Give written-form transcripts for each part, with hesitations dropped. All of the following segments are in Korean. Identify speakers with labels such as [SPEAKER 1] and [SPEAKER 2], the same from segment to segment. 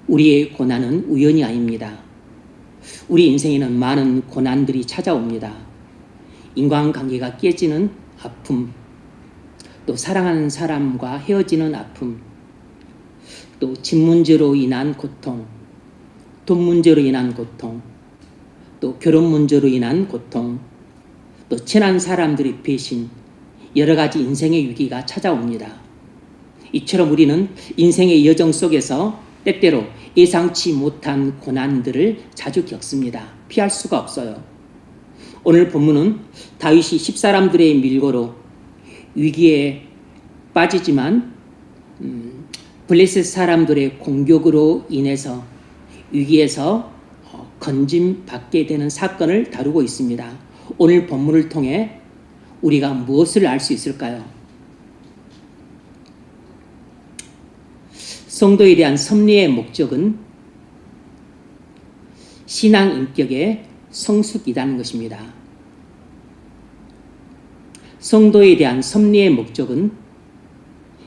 [SPEAKER 1] 우리의 고난은 우연이 아닙니다. 우리 인생에는 많은 고난들이 찾아옵니다. 인간관계가 깨지는 아픔, 또 사랑하는 사람과 헤어지는 아픔, 또 집 문제로 인한 고통, 돈 문제로 인한 고통, 또 결혼 문제로 인한 고통, 또 친한 사람들의 배신, 여러 가지 인생의 위기가 찾아옵니다. 이처럼 우리는 인생의 여정 속에서 때때로 예상치 못한 고난들을 자주 겪습니다. 피할 수가 없어요. 오늘 본문은 다윗이 십사람들의 밀고로 위기에 빠지지만 블레셋 사람들의 공격으로 인해서 위기에서 건짐받게 되는 사건을 다루고 있습니다. 오늘 본문을 통해 우리가 무엇을 알 수 있을까요? 성도에 대한 섭리의 목적은 신앙 인격의 성숙이라는 것입니다. 성도에 대한 섭리의 목적은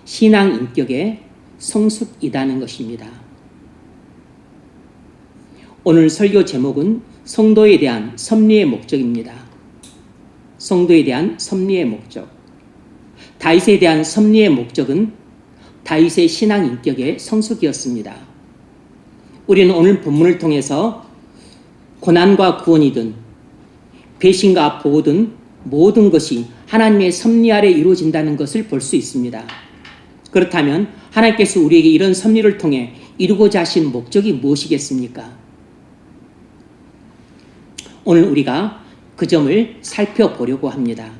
[SPEAKER 1] 신앙 인격의 성숙이라는 것입니다. 오늘 설교 제목은 성도에 대한 섭리의 목적입니다. 성도에 대한 섭리의 목적. 다윗에 대한 섭리의 목적은 다윗의 신앙 인격의 성숙이었습니다. 우리는 오늘 본문을 통해서 고난과 구원이든 배신과 보호든 모든 것이 하나님의 섭리 아래 이루어진다는 것을 볼 수 있습니다. 그렇다면 하나님께서 우리에게 이런 섭리를 통해 이루고자 하신 목적이 무엇이겠습니까? 오늘 우리가 그 점을 살펴보려고 합니다.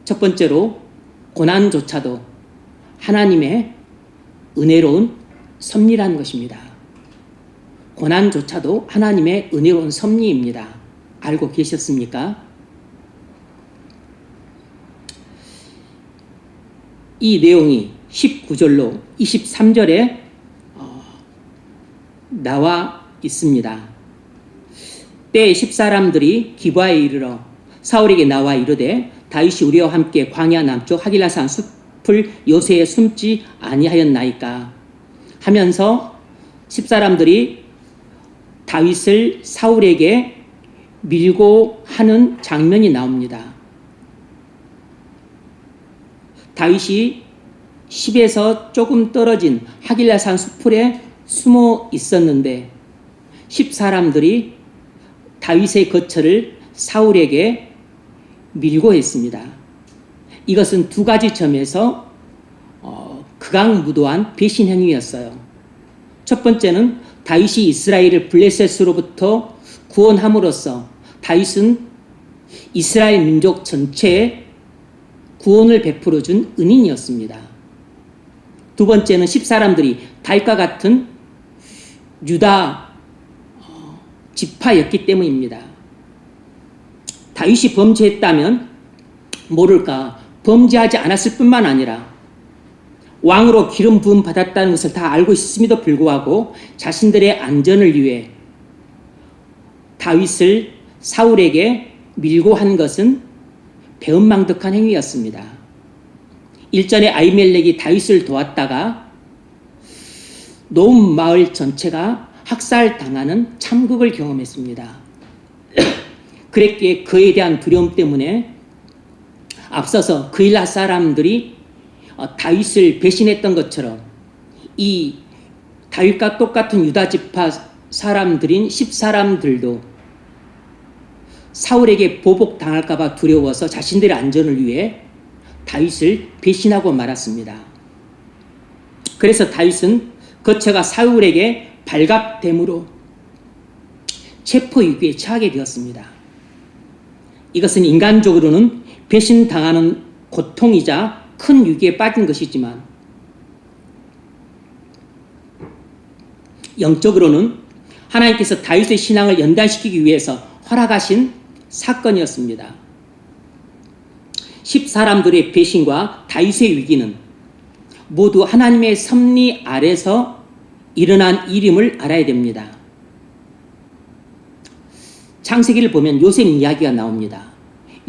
[SPEAKER 1] 첫 번째로 고난조차도 하나님의 은혜로운 섭리라는 것입니다. 고난조차도 하나님의 은혜로운 섭리입니다. 알고 계셨습니까? 이 내용이 19절로 23절에 나와 있습니다. 때에 십사람들이 기브아에 이르러 사울에게 나와 이르되 다윗이 우리와 함께 광야 남쪽 하길라산 숲을 요새에 숨지 아니하였나이까 하면서 십사람들이 다윗을 사울에게 밀고 하는 장면이 나옵니다. 다윗이 십에서 조금 떨어진 하길라산 숲에 숨어 있었는데 십사람들이 다윗의 거처를 사울에게 밀고 했습니다. 이것은 두 가지 점에서 극악무도한 배신 행위였어요. 첫 번째는 다윗이 이스라엘을 블레셋으로부터 구원함으로써 다윗은 이스라엘 민족 전체에 구원을 베풀어준 은인이었습니다. 두 번째는 십사람들이 다윗과 같은 유다 지파였기 때문입니다. 다윗이 범죄했다면 모를까 범죄하지 않았을 뿐만 아니라 왕으로 기름 부음 받았다는 것을 다 알고 있음에도 불구하고 자신들의 안전을 위해 다윗을 사울에게 밀고 한 것은 배은망덕한 행위였습니다. 일전에 아히멜렉이 다윗을 도왔다가 노음 마을 전체가 학살당하는 참극을 경험했습니다. 그랬기에 그에 대한 두려움 때문에 앞서서 그일라 사람들이 다윗을 배신했던 것처럼 이 다윗과 똑같은 유다 지파 사람들인 십사람들도 사울에게 보복당할까 봐 두려워서 자신들의 안전을 위해 다윗을 배신하고 말았습니다. 그래서 다윗은 거처가 사울에게 발각됨으로 체포유기에 처하게 되었습니다. 이것은 인간적으로는 배신당하는 고통이자 큰 위기에 빠진 것이지만 영적으로는 하나님께서 다윗의 신앙을 연단시키기 위해서 허락하신 사건이었습니다. 십사람들의 배신과 다윗의 위기는 모두 하나님의 섭리 아래서 일어난 일임을 알아야 됩니다. 창세기를 보면 요셉 이야기가 나옵니다.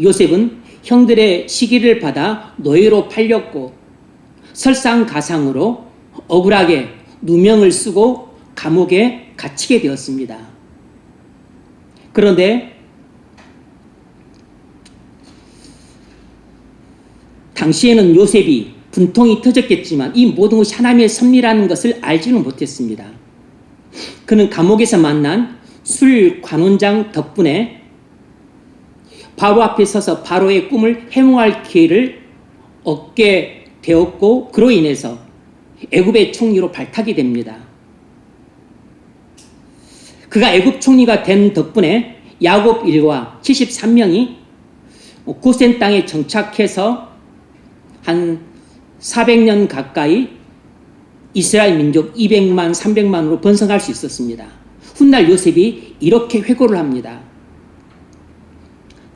[SPEAKER 1] 요셉은 형들의 시기를 받아 노예로 팔렸고 설상가상으로 억울하게 누명을 쓰고 감옥에 갇히게 되었습니다. 그런데 당시에는 요셉이 분통이 터졌겠지만 이 모든 것이 하나님의 섭리라는 것을 알지는 못했습니다. 그는 감옥에서 만난 술 관원장 덕분에 바로 앞에 서서 바로의 꿈을 해몽할 기회를 얻게 되었고, 그로 인해서 애굽의 총리로 발탁이 됩니다. 그가 애굽 총리가 된 덕분에 야곱 일가 73명이 고센 땅에 정착해서 한 400년 가까이 이스라엘 민족 200만, 300만으로 번성할 수 있었습니다. 훗날 요셉이 이렇게 회고를 합니다.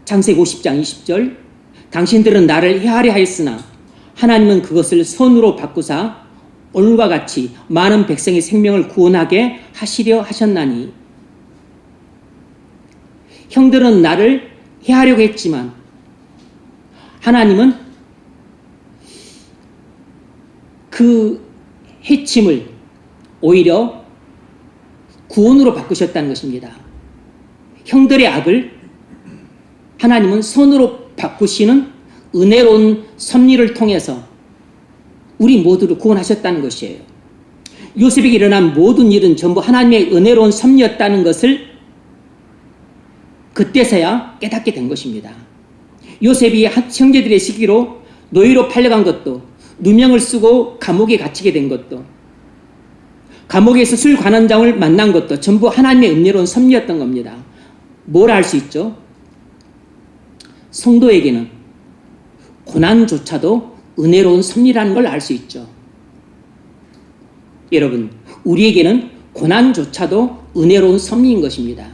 [SPEAKER 1] 창세기 50장 20절, 당신들은 나를 해하려 하였으나 하나님은 그것을 선으로 바꾸사 오늘과 같이 많은 백성의 생명을 구원하게 하시려 하셨나니. 형들은 나를 해하려고 했지만 하나님은 그 해침을 오히려 구원으로 바꾸셨다는 것입니다. 형들의 악을 하나님은 선으로 바꾸시는 은혜로운 섭리를 통해서 우리 모두를 구원하셨다는 것이에요. 요셉에게 일어난 모든 일은 전부 하나님의 은혜로운 섭리였다는 것을 그때서야 깨닫게 된 것입니다. 요셉이 형제들의 시기로 노예로 팔려간 것도, 누명을 쓰고 감옥에 갇히게 된 것도, 감옥에서 술 관원장을 만난 것도 전부 하나님의 은혜로운 섭리였던 겁니다. 뭘 알 수 있죠? 성도에게는 고난조차도 은혜로운 섭리라는 걸 알 수 있죠. 여러분, 우리에게는 고난조차도 은혜로운 섭리인 것입니다.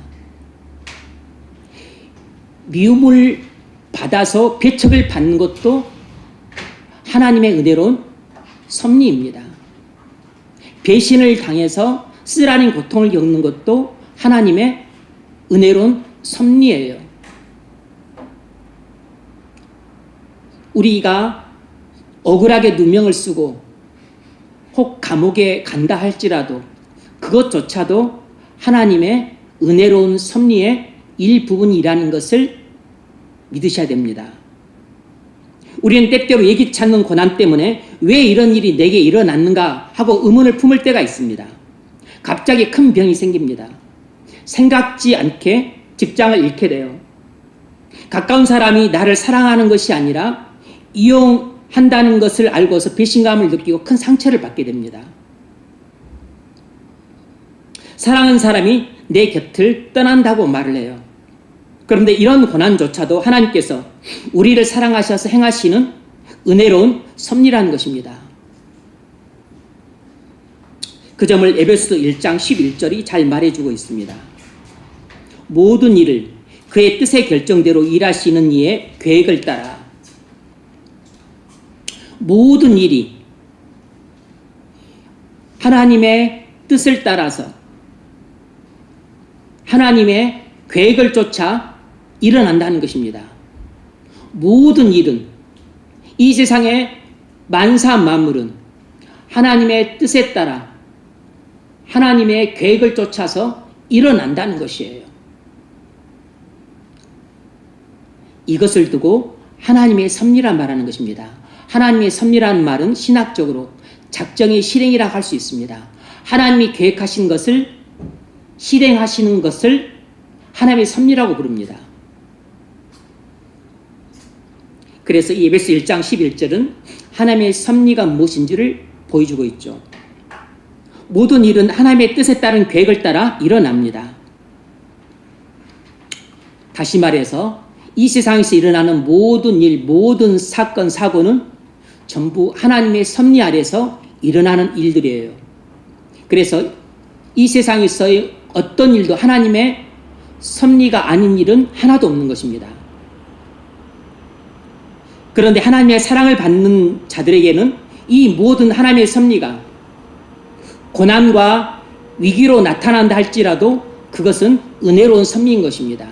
[SPEAKER 1] 미움을 받아서 배척을 받는 것도 하나님의 은혜로운 섭리입니다. 배신을 당해서 쓰라린 고통을 겪는 것도 하나님의 은혜로운 섭리예요. 우리가 억울하게 누명을 쓰고 혹 감옥에 간다 할지라도 그것조차도 하나님의 은혜로운 섭리의 일부분이라는 것을 믿으셔야 됩니다. 우리는 때때로 예기치 않는 고난 때문에 왜 이런 일이 내게 일어났는가 하고 의문을 품을 때가 있습니다. 갑자기 큰 병이 생깁니다. 생각지 않게 직장을 잃게 돼요. 가까운 사람이 나를 사랑하는 것이 아니라 이용한다는 것을 알고서 배신감을 느끼고 큰 상처를 받게 됩니다. 사랑하는 사람이 내 곁을 떠난다고 말을 해요. 그런데 이런 고난조차도 하나님께서 우리를 사랑하셔서 행하시는 은혜로운 섭리라는 것입니다. 그 점을 에베소서 1장 11절이 잘 말해주고 있습니다. 모든 일을 그의 뜻의 결정대로 일하시는 이의 계획을 따라, 모든 일이 하나님의 뜻을 따라서 하나님의 계획을 쫓아 일어난다는 것입니다. 모든 일은, 이 세상의 만사 만물은 하나님의 뜻에 따라 하나님의 계획을 쫓아서 일어난다는 것이에요. 이것을 두고 하나님의 섭리란 말하는 것입니다. 하나님의 섭리라는 말은 신학적으로 작정의 실행이라고 할 수 있습니다. 하나님이 계획하신 것을 실행하시는 것을 하나님의 섭리라고 부릅니다. 그래서 이 에베소 1장 11절은 하나님의 섭리가 무엇인지를 보여주고 있죠. 모든 일은 하나님의 뜻에 따른 계획을 따라 일어납니다. 다시 말해서 이 세상에서 일어나는 모든 일, 모든 사건, 사고는 전부 하나님의 섭리 아래서 일어나는 일들이에요. 그래서 이 세상에서의 어떤 일도 하나님의 섭리가 아닌 일은 하나도 없는 것입니다. 그런데 하나님의 사랑을 받는 자들에게는 이 모든 하나님의 섭리가 고난과 위기로 나타난다 할지라도 그것은 은혜로운 섭리인 것입니다.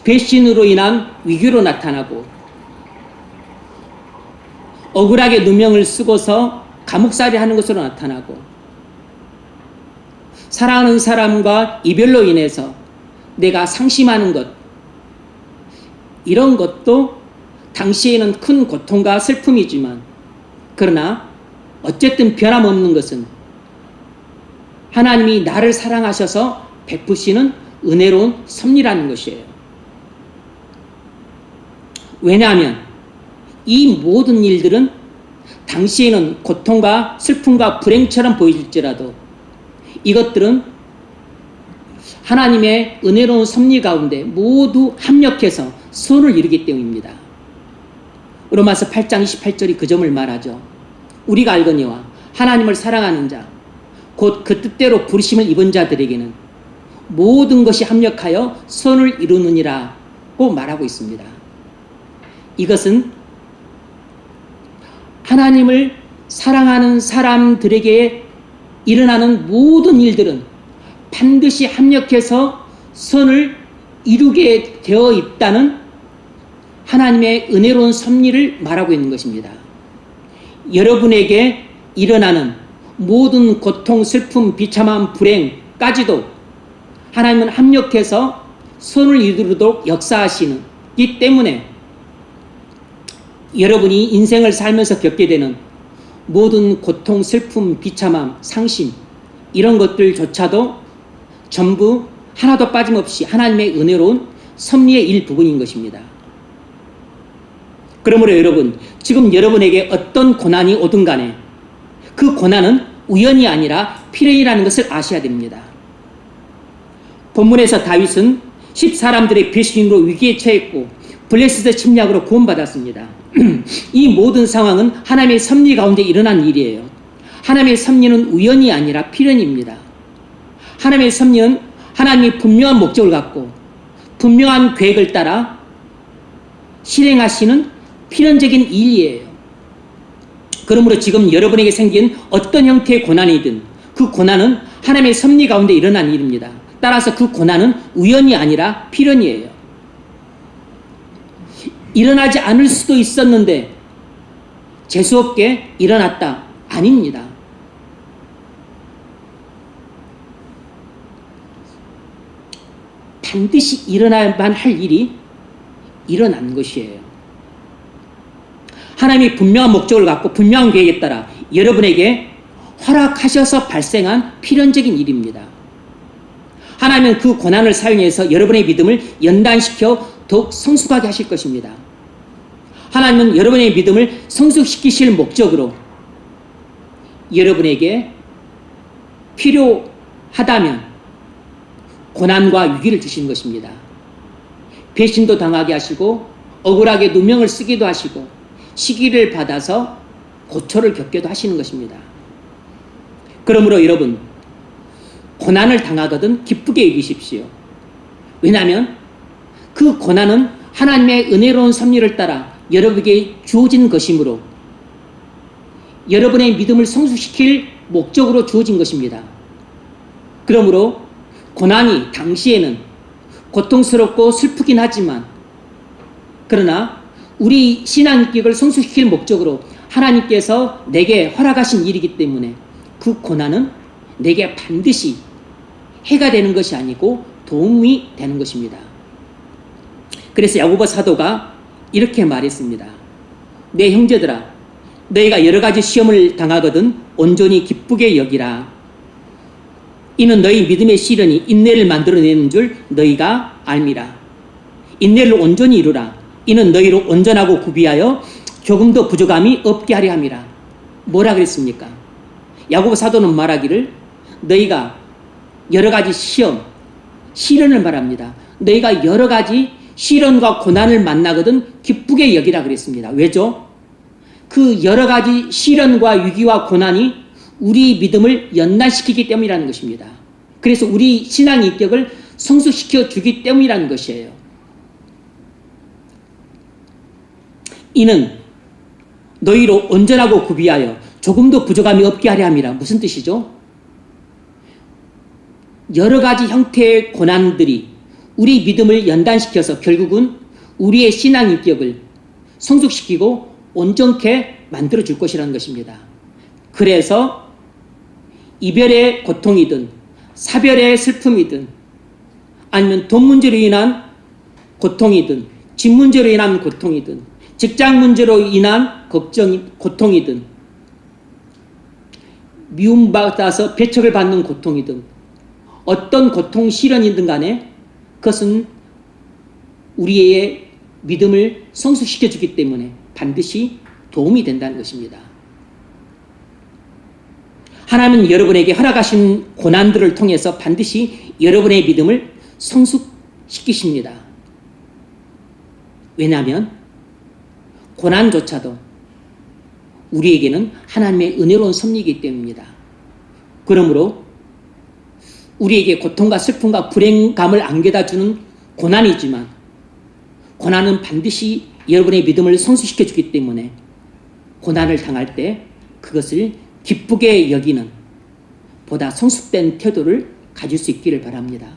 [SPEAKER 1] 배신으로 인한 위기로 나타나고 억울하게 누명을 쓰고서 감옥살이 하는 것으로 나타나고, 사랑하는 사람과 이별로 인해서 내가 상심하는 것, 이런 것도 당시에는 큰 고통과 슬픔이지만, 그러나 어쨌든 변함없는 것은 하나님이 나를 사랑하셔서 베푸시는 은혜로운 섭리라는 것이에요. 왜냐하면 이 모든 일들은 당시에는 고통과 슬픔과 불행처럼 보일지라도 이것들은 하나님의 은혜로운 섭리 가운데 모두 합력해서 선을 이루기 때문입니다. 로마서 8장 28절이 그 점을 말하죠. 우리가 알거니와 하나님을 사랑하는 자, 곧 그 뜻대로 부르심을 입은 자들에게는 모든 것이 합력하여 선을 이루느니라고 말하고 있습니다. 이것은 하나님을 사랑하는 사람들에게 일어나는 모든 일들은 반드시 합력해서 선을 이루게 되어 있다는 하나님의 은혜로운 섭리를 말하고 있는 것입니다. 여러분에게 일어나는 모든 고통, 슬픔, 비참함, 불행까지도 하나님은 합력해서 선을 이루도록 역사하시기 때문에 여러분이 인생을 살면서 겪게 되는 모든 고통, 슬픔, 비참함, 상심, 이런 것들조차도 전부 하나도 빠짐없이 하나님의 은혜로운 섭리의 일부분인 것입니다. 그러므로 여러분, 지금 여러분에게 어떤 고난이 오든 간에 그 고난은 우연이 아니라 필연이라는 것을 아셔야 됩니다. 본문에서 다윗은 10사람들의 배신으로 위기에 처했고 블레셋의 침략으로 구원받았습니다. 이 모든 상황은 하나님의 섭리 가운데 일어난 일이에요. 하나님의 섭리는 우연이 아니라 필연입니다. 하나님의 섭리는 하나님이 분명한 목적을 갖고 분명한 계획을 따라 실행하시는 필연적인 일이에요. 그러므로 지금 여러분에게 생긴 어떤 형태의 고난이든 그 고난은 하나님의 섭리 가운데 일어난 일입니다. 따라서 그 고난은 우연이 아니라 필연이에요. 일어나지 않을 수도 있었는데 재수없게 일어났다. 아닙니다. 반드시 일어나야만 할 일이 일어난 것이에요. 하나님이 분명한 목적을 갖고 분명한 계획에 따라 여러분에게 허락하셔서 발생한 필연적인 일입니다. 하나님은 그 고난을 사용해서 여러분의 믿음을 연단시켜 더욱 성숙하게 하실 것입니다. 하나님은 여러분의 믿음을 성숙시키실 목적으로 여러분에게 필요하다면 고난과 위기를 주시는 것입니다. 배신도 당하게 하시고 억울하게 누명을 쓰기도 하시고 시기를 받아서 고초를 겪게도 하시는 것입니다. 그러므로 여러분, 고난을 당하거든 기쁘게 여기십시오. 왜냐하면 그 고난은 하나님의 은혜로운 섭리를 따라 여러분에게 주어진 것이므로 여러분의 믿음을 성숙시킬 목적으로 주어진 것입니다. 그러므로 고난이 당시에는 고통스럽고 슬프긴 하지만 그러나 우리 신앙 인격을 성숙시킬 목적으로 하나님께서 내게 허락하신 일이기 때문에 그 고난은 내게 반드시 해가 되는 것이 아니고 도움이 되는 것입니다. 그래서 야고보 사도가 이렇게 말했습니다. 내 형제들아, 너희가 여러 가지 시험을 당하거든 온전히 기쁘게 여기라. 이는 너희 믿음의 시련이 인내를 만들어내는 줄 너희가 알미라. 인내를 온전히 이루라. 이는 너희로 온전하고 구비하여 조금도 부족함이 없게 하려 함이라. 뭐라 그랬습니까? 야고보 사도는 말하기를 너희가 여러 가지 시련을 말합니다. 너희가 여러 가지 시련과 고난을 만나거든 기쁘게 여기라 그랬습니다. 왜죠? 그 여러 가지 시련과 위기와 고난이 우리 믿음을 연단시키기 때문이라는 것입니다. 그래서 우리 신앙 인격을 성숙시켜 주기 때문이라는 것이에요. 이는 너희로 온전하고 구비하여 조금도 부족함이 없게 하려 함이라. 무슨 뜻이죠? 여러 가지 형태의 고난들이 우리 믿음을 연단시켜서 결국은 우리의 신앙 인격을 성숙시키고 온전케 만들어 줄 것이라는 것입니다. 그래서 이별의 고통이든 사별의 슬픔이든 아니면 돈 문제로 인한 고통이든 집 문제로 인한 고통이든 직장 문제로 인한 고통이든 미움받아서 배척을 받는 고통이든 어떤 고통 시련이든 간에 그것은 우리의 믿음을 성숙시켜주기 때문에 반드시 도움이 된다는 것입니다. 하나님은 여러분에게 허락하신 고난들을 통해서 반드시 여러분의 믿음을 성숙시키십니다. 왜냐하면 고난조차도 우리에게는 하나님의 은혜로운 섭리이기 때문입니다. 그러므로 우리에게 고통과 슬픔과 불행감을 안겨다 주는 고난이지만 고난은 반드시 여러분의 믿음을 성숙시켜 주기 때문에 고난을 당할 때 그것을 기쁘게 여기는 보다 성숙된 태도를 가질 수 있기를 바랍니다.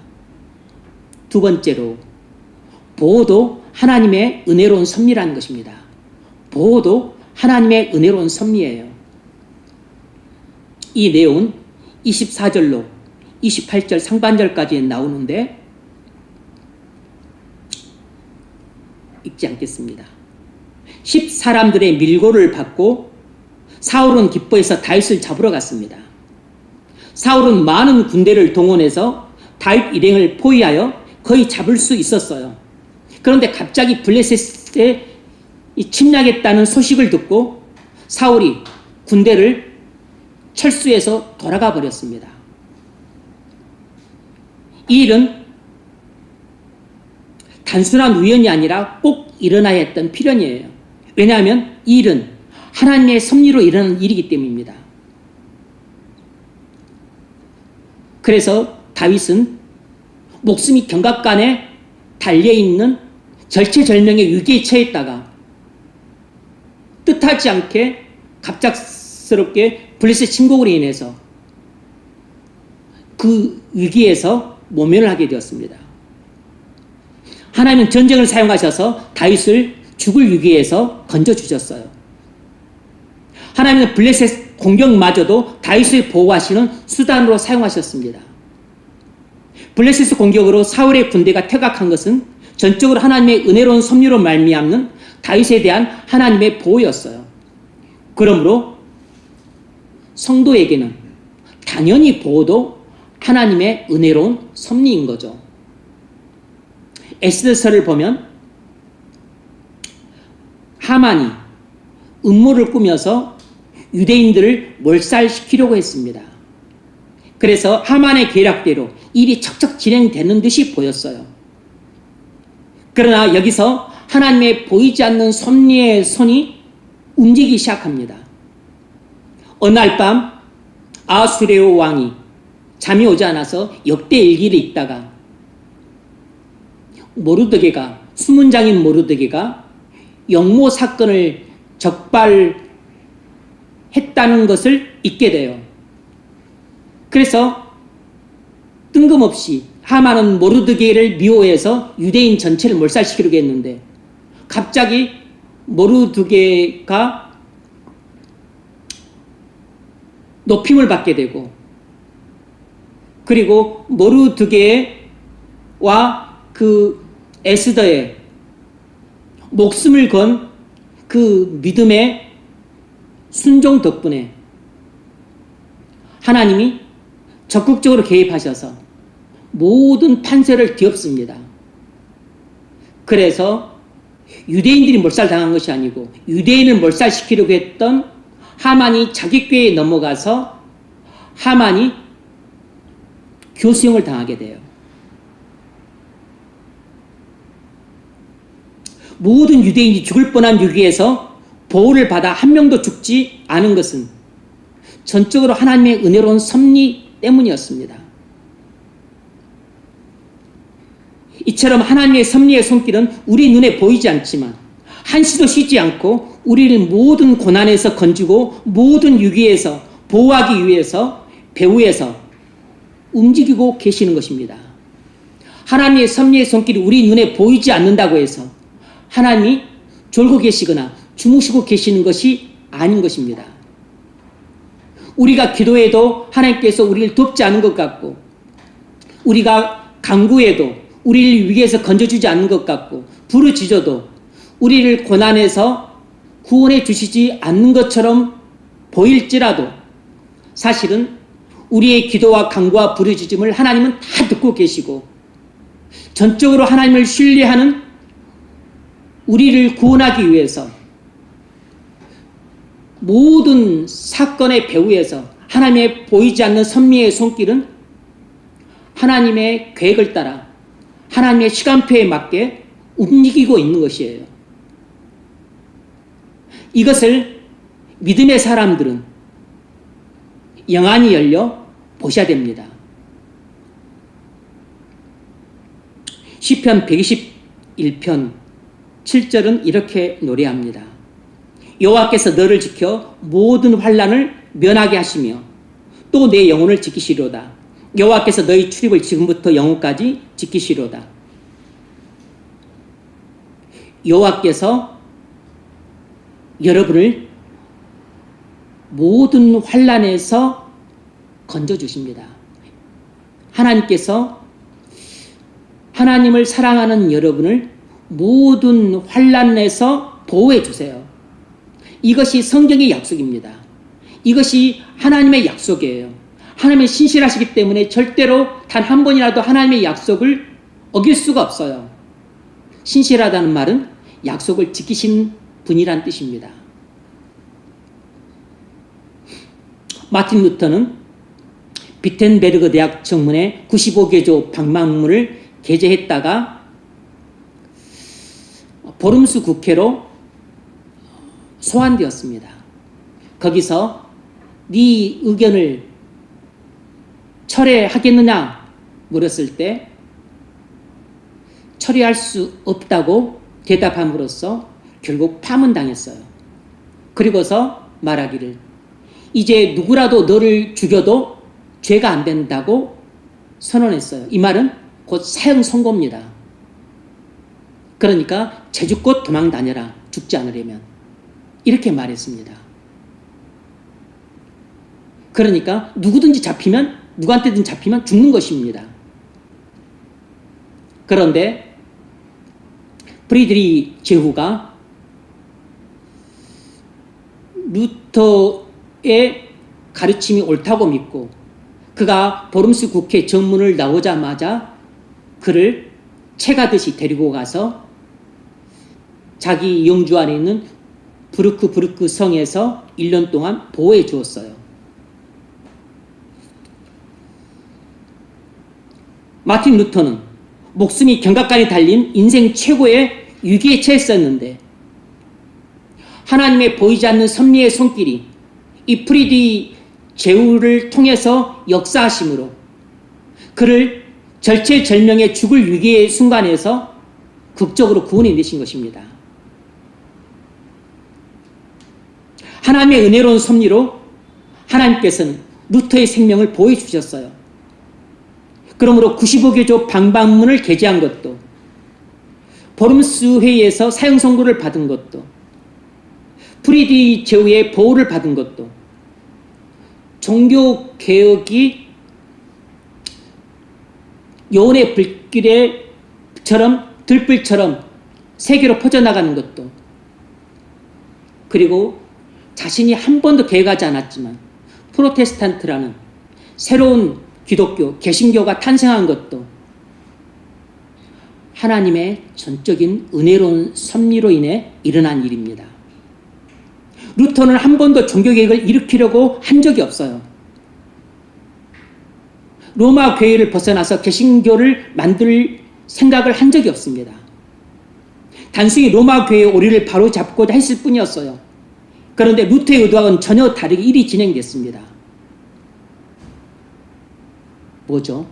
[SPEAKER 1] 두 번째로 보호도 하나님의 은혜로운 섭리라는 것입니다. 보호도 하나님의 은혜로운 섭리예요. 이 내용은 24절로 28절 상반절까지 나오는데 읽지 않겠습니다. 10사람들의 밀고를 받고 사울은 기뻐해서 다윗을 잡으러 갔습니다. 사울은 많은 군대를 동원해서 다윗 일행을 포위하여 거의 잡을 수 있었어요. 그런데 갑자기 블레셋에 침략했다는 소식을 듣고 사울이 군대를 철수해서 돌아가 버렸습니다. 이 일은 단순한 우연이 아니라 꼭 일어나야 했던 필연이에요. 왜냐하면 이 일은 하나님의 섭리로 일어나는 일이기 때문입니다. 그래서 다윗은 목숨이 경각간에 달려있는 절체절명의 위기에 처했다가 뜻하지 않게 갑작스럽게 블레셋 침공으로 인해서 그 위기에서 모면을 하게 되었습니다. 하나님은 전쟁을 사용하셔서 다윗을 죽을 위기에서 건져주셨어요. 하나님은 블레셋 공격마저도 다윗을 보호하시는 수단으로 사용하셨습니다. 블레셋 공격으로 사울의 군대가 퇴각한 것은 전적으로 하나님의 은혜로운 섭리로 말미암는 다윗에 대한 하나님의 보호였어요. 그러므로 성도에게는 당연히 보호도 하나님의 은혜로운 섭리인 거죠. 에스더서를 보면 하만이 음모를 꾸며서 유대인들을 몰살시키려고 했습니다. 그래서 하만의 계략대로 일이 척척 진행되는 듯이 보였어요. 그러나 여기서 하나님의 보이지 않는 섭리의 손이 움직이기 시작합니다. 어느 날 밤 아수레오 왕이 잠이 오지 않아서 역대 일기를 읽다가 모르드게가 수문장인 모르드게가 영모 사건을 적발했다는 것을 잊게 돼요. 그래서 뜬금없이 하만은 모르드게를 미워해서 유대인 전체를 몰살시키려고 했는데 갑자기 모르드게가 높임을 받게 되고 그리고 모르드게와 그 에스더의 목숨을 건 그 믿음의 순종 덕분에 하나님이 적극적으로 개입하셔서 모든 판세를 뒤엎습니다. 그래서 유대인들이 몰살당한 것이 아니고 유대인을 몰살시키려고 했던 하만이 자기 꾀에 넘어가서 하만이 교수형을 당하게 돼요. 모든 유대인이 죽을 뻔한 위기에서 보호를 받아 한 명도 죽지 않은 것은 전적으로 하나님의 은혜로운 섭리 때문이었습니다. 이처럼 하나님의 섭리의 손길은 우리 눈에 보이지 않지만 한시도 쉬지 않고 우리를 모든 고난에서 건지고 모든 위기에서 보호하기 위해서 배후에서 움직이고 계시는 것입니다. 하나님의 섭리의 손길이 우리 눈에 보이지 않는다고 해서 하나님이 졸고 계시거나 주무시고 계시는 것이 아닌 것입니다. 우리가 기도해도 하나님께서 우리를 돕지 않은 것 같고, 우리가 간구해도 우리를 위기에서 건져주지 않는 것 같고, 부르짖어도 우리를 고난에서 구원해 주시지 않는 것처럼 보일지라도 사실은 우리의 기도와 간구와 부르짖음을 하나님은 다 듣고 계시고, 전적으로 하나님을 신뢰하는 우리를 구원하기 위해서 모든 사건의 배후에서 하나님의 보이지 않는 섭리의 손길은 하나님의 계획을 따라 하나님의 시간표에 맞게 움직이고 있는 것이에요. 이것을 믿음의 사람들은 영안이 열려 보셔야 됩니다. 시편 121편 7절은 이렇게 노래합니다. 여호와께서 너를 지켜 모든 환난을 면하게 하시며 또 내 영혼을 지키시로다. 여호와께서 너희 출입을 지금부터 영혼까지 지키시로다. 여호와께서 여러분을 모든 환난에서 건져주십니다. 하나님께서 하나님을 사랑하는 여러분을 모든 환난에서 보호해 주세요. 이것이 성경의 약속입니다. 이것이 하나님의 약속이에요. 하나님은 신실하시기 때문에 절대로 단 한 번이라도 하나님의 약속을 어길 수가 없어요. 신실하다는 말은 약속을 지키신 분이란 뜻입니다. 마틴 루터는 비텐베르그 대학 정문에 95개조 방방문을 게재했다가 보름수 국회로 소환되었습니다. 거기서 네 의견을 철회하겠느냐 물었을 때 철회할 수 없다고 대답함으로써 결국 파문당했어요. 그리고서 말하기를 이제 누구라도 너를 죽여도 죄가 안 된다고 선언했어요. 이 말은 곧 사형 선고입니다. 그러니까 제주껏 도망 다녀라. 죽지 않으려면. 이렇게 말했습니다. 그러니까 누구든지 잡히면 누구한테든 잡히면 죽는 것입니다. 그런데 프리드리 제후가 루터의 가르침이 옳다고 믿고 그가 보름수 국회 정문을 나오자마자 그를 채가듯이 데리고 가서 자기 영주 안에 있는 부르크 성에서 1년 동안 보호해 주었어요. 마틴 루터는 목숨이 경각간에 달린 인생 최고의 위기에 처했었는데 하나님의 보이지 않는 섭리의 손길이 이 프리디 제후를 통해서 역사하심으로 그를 절체절명의 죽을 위기의 순간에서 극적으로 구원해내신 것입니다. 하나님의 은혜로운 섭리로 하나님께서는 루터의 생명을 보호해 주셨어요. 그러므로 95개조 방방문을 게재한 것도 보름수 회의에서 사형 선고를 받은 것도 프리디 제후의 보호를 받은 것도 종교개혁이 여운의 들불처럼 세계로 퍼져나가는 것도 그리고 자신이 한 번도 개혁하지 않았지만 프로테스탄트라는 새로운 기독교, 개신교가 탄생한 것도 하나님의 전적인 은혜로운 섭리로 인해 일어난 일입니다. 루터는 한 번도 종교개혁을 일으키려고 한 적이 없어요. 로마 교회를 벗어나서 개신교를 만들 생각을 한 적이 없습니다. 단순히 로마 교회의 오리를 바로잡고자 했을 뿐이었어요. 그런데 루터의 의도와는 전혀 다르게 일이 진행됐습니다. 뭐죠?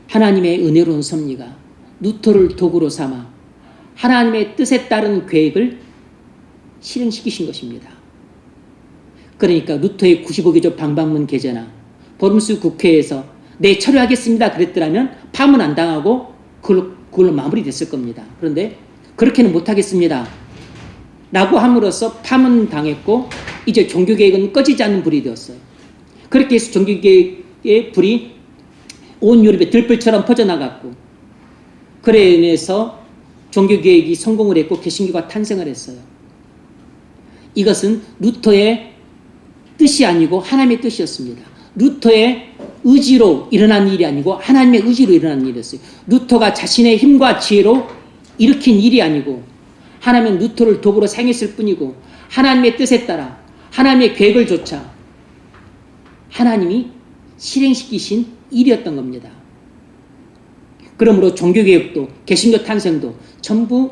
[SPEAKER 1] 하나님의 은혜로운 섭리가 루터를 도구로 삼아 하나님의 뜻에 따른 계획을 실행시키신 것입니다. 그러니까 루터의 95개조 방방문 게재나 보름수 국회에서 네, 철회하겠습니다 그랬더라면 파문 안 당하고 그걸로 마무리됐을 겁니다. 그런데 그렇게는 못하겠습니다. 라고 함으로써 파문당했고 이제 종교개혁은 꺼지지 않는 불이 되었어요. 그렇게 해서 종교개혁의 불이 온 유럽에 들불처럼 퍼져나갔고 그래 인해서 종교개혁이 성공을 했고 개신교가 탄생을 했어요. 이것은 루터의 뜻이 아니고 하나님의 뜻이었습니다. 루터의 의지로 일어난 일이 아니고 하나님의 의지로 일어난 일이었어요. 루터가 자신의 힘과 지혜로 일으킨 일이 아니고 하나님은 루터를 도구로 사용했을 뿐이고 하나님의 뜻에 따라 하나님의 계획을 좇아 하나님이 실행시키신 일이었던 겁니다. 그러므로 종교개혁도 개신교 탄생도 전부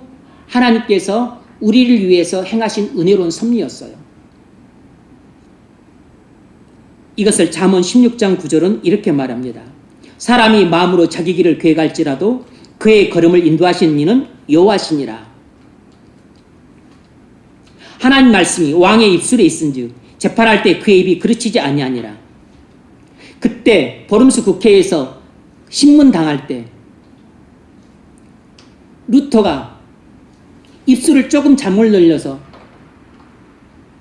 [SPEAKER 1] 하나님께서 우리를 위해서 행하신 은혜로운 섭리였어요. 이것을 잠언 16장 9절은 이렇게 말합니다. 사람이 마음으로 자기 길을 계획할지라도 그의 걸음을 인도하시는 이는 여호와시니라. 하나님 말씀이 왕의 입술에 있은즉 재판할 때 그의 입이 그르치지 아니하니라. 그때 버름스 국회에서 신문 당할 때 루터가 입술을 조금 잘못 늘려서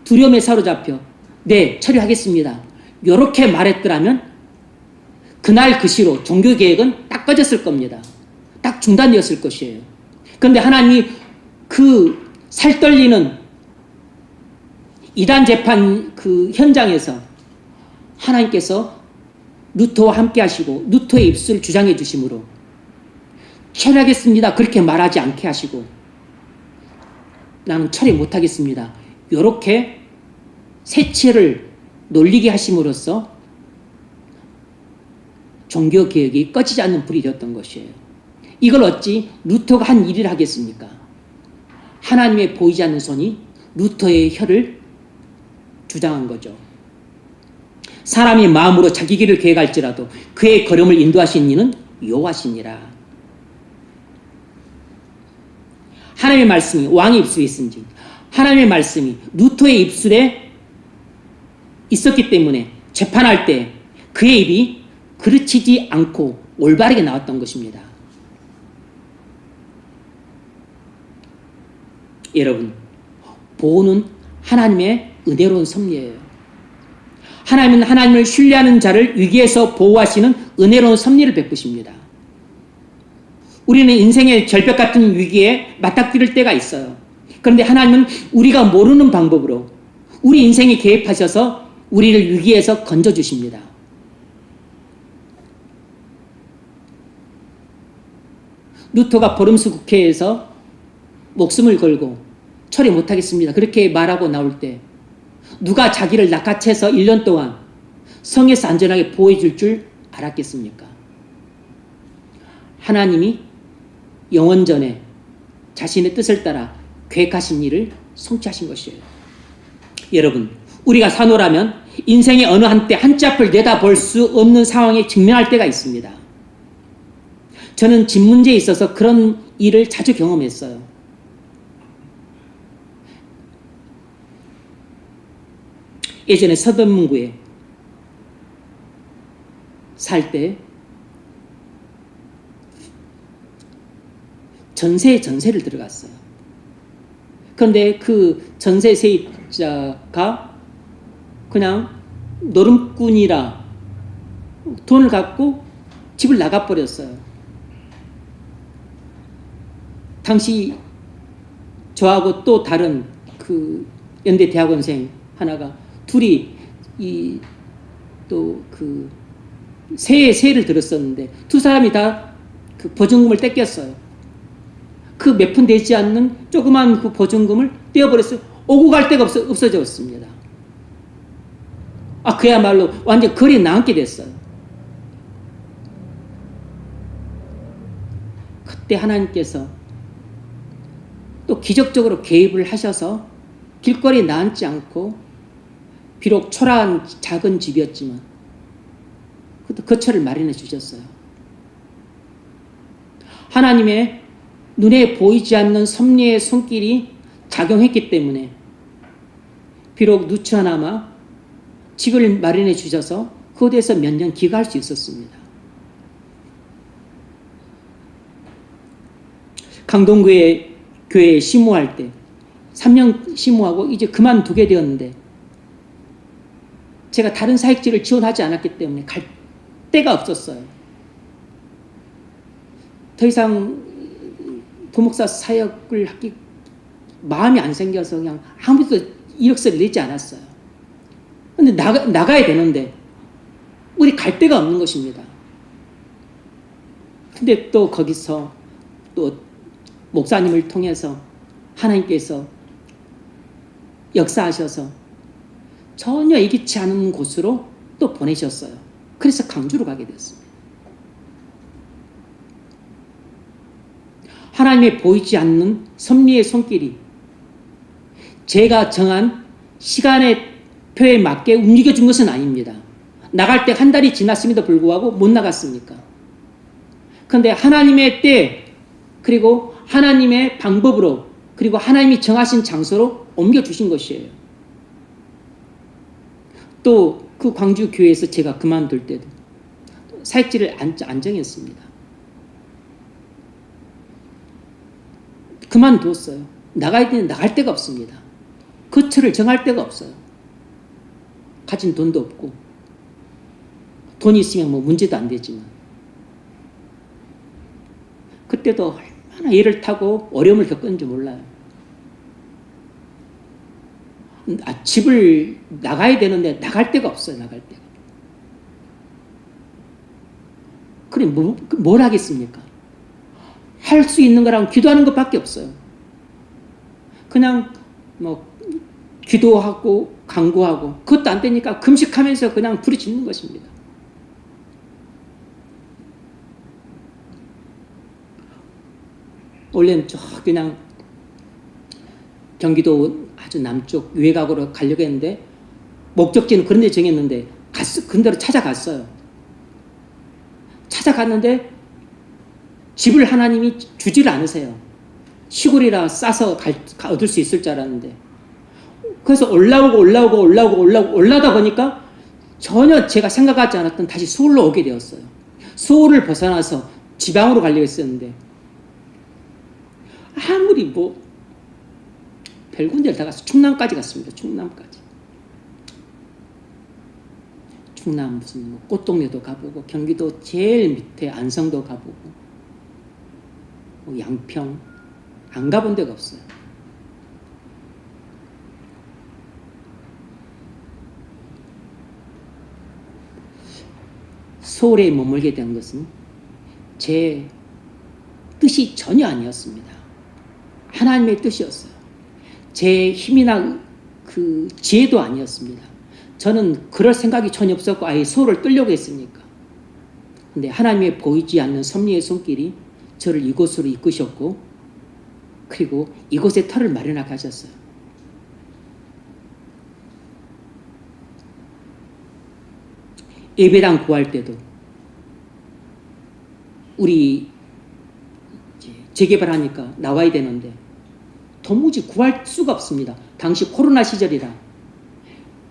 [SPEAKER 1] 두려움에 사로잡혀 네, 처리하겠습니다. 이렇게 말했더라면 그날 그 시로 종교개혁은 딱 꺼졌을 겁니다. 딱 중단되었을 것이에요. 그런데 하나님이 그 살떨리는 이단 재판 그 현장에서 하나님께서 루터와 함께 하시고 루터의 입술을 주장해 주심으로 처리하겠습니다. 그렇게 말하지 않게 하시고 나는 처리 못하겠습니다. 이렇게 세치를 놀리게 하심으로써 종교개혁이 꺼지지 않는 불이 되었던 것이에요. 이걸 어찌 루터가 한 일이라 하겠습니까? 하나님의 보이지 않는 손이 루터의 혀를 주장한 거죠. 사람이 마음으로 자기 길을 계획할지라도 그의 걸음을 인도하신 이는 여호와시니라. 하나님의 말씀이 왕의 입술에 있은지 하나님의 말씀이 루터의 입술에 있었기 때문에 재판할 때 그의 입이 그르치지 않고 올바르게 나왔던 것입니다. 여러분, 보호는 하나님의 은혜로운 섭리예요. 하나님은 하나님을 신뢰하는 자를 위기에서 보호하시는 은혜로운 섭리를 베푸십니다. 우리는 인생의 절벽 같은 위기에 맞닥뜨릴 때가 있어요. 그런데 하나님은 우리가 모르는 방법으로 우리 인생에 개입하셔서 우리를 위기에서 건져주십니다. 루터가 버름스 국회에서 목숨을 걸고 처리 못하겠습니다. 그렇게 말하고 나올 때 누가 자기를 낚아채서 1년 동안 성에서 안전하게 보호해 줄 줄 알았겠습니까? 하나님이 영원전에 자신의 뜻을 따라 계획하신 일을 성취하신 것이에요. 여러분, 우리가 산호라면 인생의 어느 한때 한치 앞을 내다볼 수 없는 상황에 직면할 때가 있습니다. 저는 집 문제에 있어서 그런 일을 자주 경험했어요. 예전에 서대문구에 살 때 전세를 들어갔어요. 그런데 그 전세 세입자가 그냥 노름꾼이라 돈을 갖고 집을 나가버렸어요. 당시 저하고 또 다른 그 연대 대학원생 하나가 둘이 또 그 세를 들었었는데 두 사람이 다 그 보증금을 떼꼈어요. 그 몇 푼 되지 않는 조그만 그 보증금을 떼어버렸어요. 오고 갈 데가 없어졌습니다. 그야말로 완전 거리에 나앉게 됐어요. 그때 하나님께서 또 기적적으로 개입을 하셔서 길거리에 나앉지 않고 비록 초라한 작은 집이었지만 그것도 거처를 마련해 주셨어요. 하나님의 눈에 보이지 않는 섭리의 손길이 작용했기 때문에 비록 누추하나마 집을 마련해 주셔서 그곳에서 몇 년 기거할 수 있었습니다. 강동교회에 심호할 때 3년 심호하고 이제 그만두게 되었는데 제가 다른 사역지를 지원하지 않았기 때문에 갈 데가 없었어요. 더 이상 부목사 사역을 하기 마음이 안 생겨서 그냥 아무도 이력서를 내지 않았어요. 근데 나가야 되는데 우리 갈 데가 없는 것입니다. 근데 또 거기서 또 목사님을 통해서 하나님께서 역사하셔서 전혀 예기치 않은 곳으로 또 보내셨어요. 그래서 강주로 가게 됐습니다. 하나님의 보이지 않는 섭리의 손길이 제가 정한 시간의 표에 맞게 움직여준 것은 아닙니다. 나갈 때 한 달이 지났음에도 불구하고 못 나갔습니까? 그런데 하나님의 때 그리고 하나님의 방법으로 그리고 하나님이 정하신 장소로 옮겨주신 것이에요. 또 그 광주 교회에서 제가 그만둘 때도 사역지를 안 정했습니다. 그만두었어요. 나가야 되는데 나갈 데가 없습니다. 거처를 정할 데가 없어요. 가진 돈도 없고 돈이 있으면 뭐 문제도 안 되지만 그때도 얼마나 애를 타고 어려움을 겪었는지 몰라요. 집을 나가야 되는데 나갈 데가 없어요. 나갈 데가. 그래 뭘 하겠습니까? 할 수 있는 거랑 기도하는 것밖에 없어요. 그냥 뭐 기도하고 간구하고 그것도 안 되니까 금식하면서 그냥 부르짖는 것입니다. 원래는 저 그냥 경기도 아주 남쪽 외곽으로 가려고 했는데 목적지는 그런 데 정했는데 그런 데로 찾아갔어요. 찾아갔는데 집을 하나님이 주지를 않으세요. 시골이라 싸서 얻을 수 있을 줄 알았는데 그래서 올라오다 보니까 전혀 제가 생각하지 않았던 다시 서울로 오게 되었어요. 서울을 벗어나서 지방으로 가려고 했었는데 아무리 뭐 별 군데를 다 가서 충남까지 갔습니다. 충남 무슨 뭐 꽃동네도 가보고 경기도 제일 밑에 안성도 가보고 뭐 양평 안 가본 데가 없어요. 서울에 머물게 된 것은 제 뜻이 전혀 아니었습니다. 하나님의 뜻이었어요. 제 힘이나 그 지혜도 아니었습니다. 저는 그럴 생각이 전혀 없었고 아예 서울을 뜨려고 했으니까. 근데 하나님의 보이지 않는 섭리의 손길이 저를 이곳으로 이끄셨고 그리고 이곳에 터를 마련하게 하셨어요. 예배당 구할 때도 우리 재개발하니까 나와야 되는데 도무지 구할 수가 없습니다. 당시 코로나 시절이라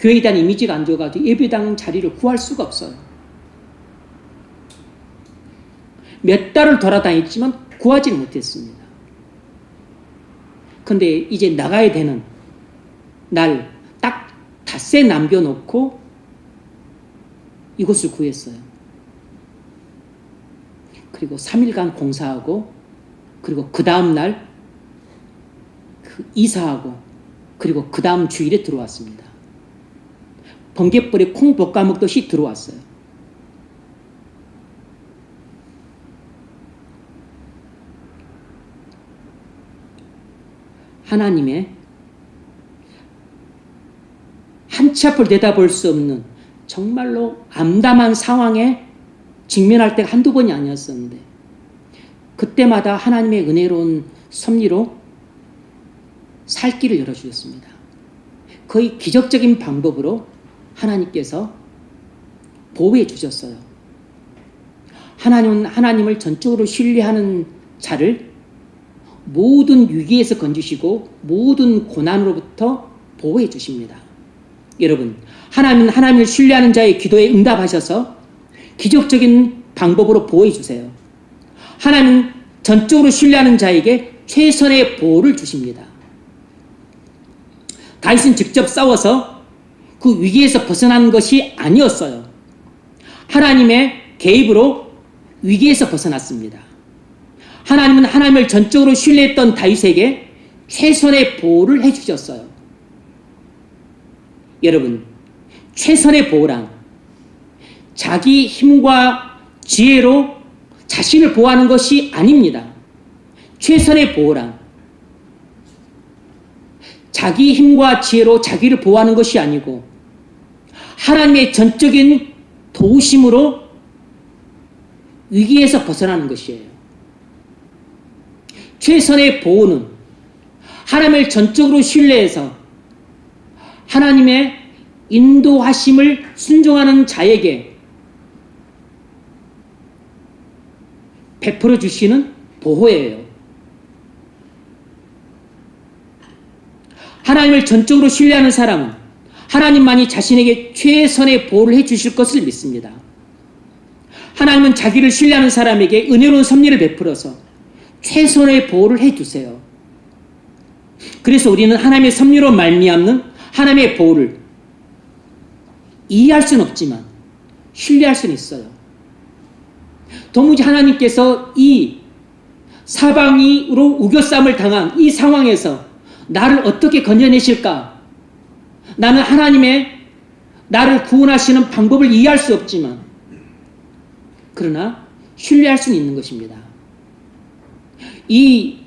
[SPEAKER 1] 교회에 대한 이미지가 안 좋아가지고 예배당 자리를 구할 수가 없어요. 몇 달을 돌아다녔지만 구하지 못했습니다. 근데 이제 나가야 되는 날 딱 닷새 남겨놓고 이곳을 구했어요. 그리고 3일간 공사하고 그리고 그 다음 날 이사하고 그리고 그 다음 주일에 들어왔습니다. 번개불에 콩 볶아 먹듯이 들어왔어요. 하나님의 한치 앞을 내다볼 수 없는 정말로 암담한 상황에 직면할 때가 한두 번이 아니었었는데 그때마다 하나님의 은혜로운 섭리로 살 길을 열어주셨습니다. 거의 기적적인 방법으로 하나님께서 보호해 주셨어요. 하나님은 하나님을 전적으로 신뢰하는 자를 모든 위기에서 건지시고 모든 고난으로부터 보호해 주십니다. 여러분, 하나님은 하나님을 신뢰하는 자의 기도에 응답하셔서 기적적인 방법으로 보호해 주세요. 하나님은 전적으로 신뢰하는 자에게 최선의 보호를 주십니다. 다윗은 직접 싸워서 그 위기에서 벗어난 것이 아니었어요. 하나님의 개입으로 위기에서 벗어났습니다. 하나님은 하나님을 전적으로 신뢰했던 다윗에게 최선의 보호를 해주셨어요. 여러분, 최선의 보호란 자기 힘과 지혜로 자신을 보호하는 것이 아닙니다. 최선의 보호란 자기 힘과 지혜로 자기를 보호하는 것이 아니고 하나님의 전적인 도우심으로 위기에서 벗어나는 것이에요. 최선의 보호는 하나님을 전적으로 신뢰해서 하나님의 인도하심을 순종하는 자에게 베풀어 주시는 보호예요. 하나님을 전적으로 신뢰하는 사람은 하나님만이 자신에게 최선의 보호를 해주실 것을 믿습니다. 하나님은 자기를 신뢰하는 사람에게 은혜로운 섭리를 베풀어서 최선의 보호를 해주세요. 그래서 우리는 하나님의 섭리로 말미암는 하나님의 보호를 이해할 수는 없지만 신뢰할 수는 있어요. 도무지 하나님께서 이 사방으로 우겨쌈을 당한 이 상황에서 나를 어떻게 건져내실까? 나는 하나님의 나를 구원하시는 방법을 이해할 수 없지만 그러나 신뢰할 수는 있는 것입니다. 이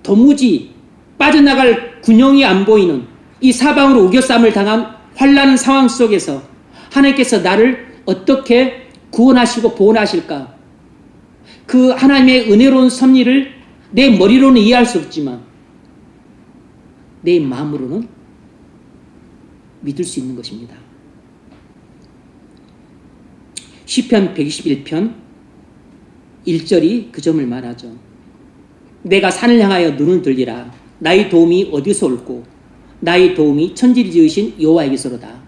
[SPEAKER 1] 도무지 빠져나갈 군형이 안 보이는 이 사방으로 우겨쌈을 당한 환난 상황 속에서 하나님께서 나를 어떻게 구원하시고 보호하실까? 그 하나님의 은혜로운 섭리를 내 머리로는 이해할 수 없지만 내 마음으로는 믿을 수 있는 것입니다. 시편 121편 1절이 그 점을 말하죠. 내가 산을 향하여 눈을 들리라. 나의 도움이 어디서 올꼬? 나의 도움이 천지를 지으신 여호와에게서로다.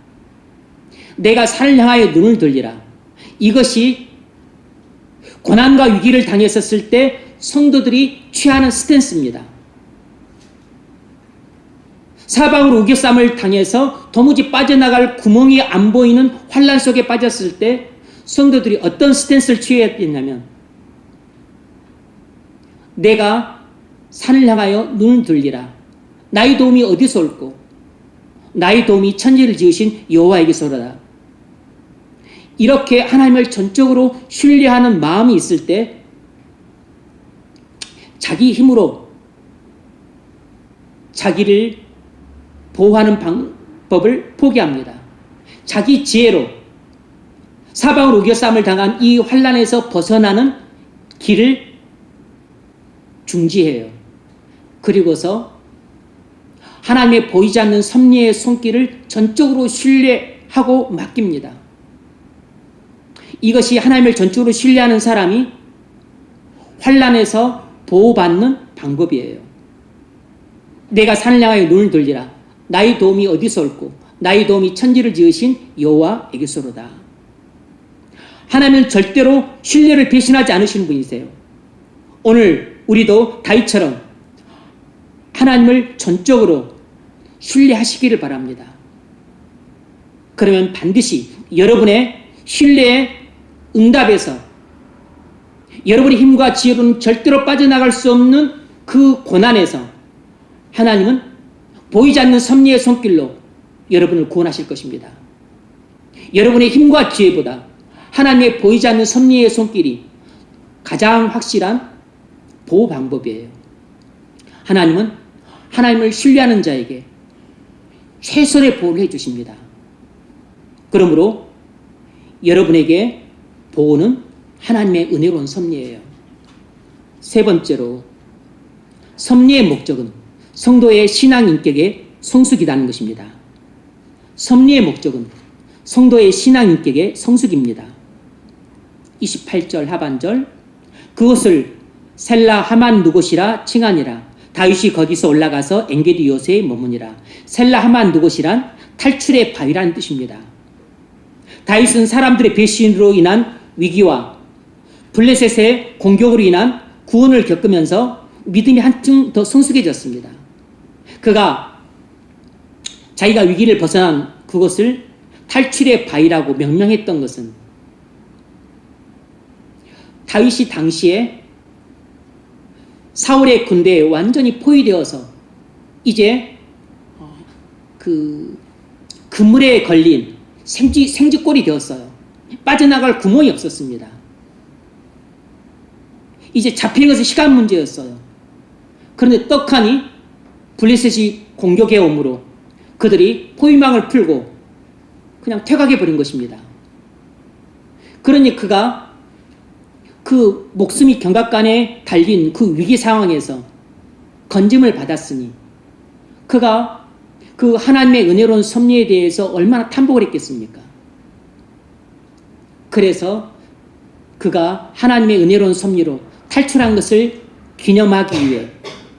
[SPEAKER 1] 내가 산을 향하여 눈을 들리라. 이것이 고난과 위기를 당했었을 때 성도들이 취하는 스탠스입니다. 사방으로 우겨쌈을 당해서 도무지 빠져나갈 구멍이 안 보이는 환난 속에 빠졌을 때 성도들이 어떤 스탠스를 취해야 되냐면 내가 산을 향하여 눈을 들리라. 나의 도움이 어디서 올꼬? 나의 도움이 천지를 지으신 여호와에게서로다. 이렇게 하나님을 전적으로 신뢰하는 마음이 있을 때 자기 힘으로 자기를 보호하는 방법을 포기합니다. 자기 지혜로 사방으로 우겨쌈을 당한 이 환난에서 벗어나는 길을 중지해요. 그리고서 하나님의 보이지 않는 섭리의 손길을 전적으로 신뢰하고 맡깁니다. 이것이 하나님을 전적으로 신뢰하는 사람이 환난에서 보호받는 방법이에요. 내가 산을 향하여 눈을 돌리라. 나의 도움이 어디서 올꼬? 나의 도움이 천지를 지으신 여호와에게서로다. 하나님은 절대로 신뢰를 배신하지 않으시는 분이세요. 오늘 우리도 다윗처럼 하나님을 전적으로 신뢰하시기를 바랍니다. 그러면 반드시 여러분의 신뢰의 응답에서 여러분의 힘과 지혜로는 절대로 빠져나갈 수 없는 그 고난에서 하나님은 보이지 않는 섭리의 손길로 여러분을 구원하실 것입니다. 여러분의 힘과 지혜보다 하나님의 보이지 않는 섭리의 손길이 가장 확실한 보호 방법이에요. 하나님은 하나님을 신뢰하는 자에게 최선의 보호를 해주십니다. 그러므로 여러분에게 보호는 하나님의 은혜로운 섭리예요. 세 번째로 섭리의 목적은 성도의 신앙 인격의 성숙이라는 것입니다. 섭리의 목적은 성도의 신앙 인격의 성숙입니다. 28절 하반절 그것을 셀라 하만 누곳이라 칭하니라. 다윗이 거기서 올라가서 엔게디 요새에 머무니라. 셀라 하만 누곳이란 탈출의 바위라는 뜻입니다. 다윗은 사람들의 배신으로 인한 위기와 블레셋의 공격으로 인한 구원을 겪으면서 믿음이 한층 더 성숙해졌습니다. 그가 자기가 위기를 벗어난 그것을 탈출의 바위라고 명명했던 것은 다윗이 당시에 사울의 군대에 완전히 포위되어서 이제 그 그물에 걸린 생쥐꼴이 되었어요. 빠져나갈 구멍이 없었습니다. 이제 잡히는 것은 시간 문제였어요. 그런데 떡하니 블레셋이 공격해 오므로 그들이 포위망을 풀고 그냥 퇴각해 버린 것입니다. 그러니 그가 그 목숨이 경각간에 달린 그 위기 상황에서 건짐을 받았으니 그가 그 하나님의 은혜로운 섭리에 대해서 얼마나 탐복을 했겠습니까? 그래서 그가 하나님의 은혜로운 섭리로 탈출한 것을 기념하기 위해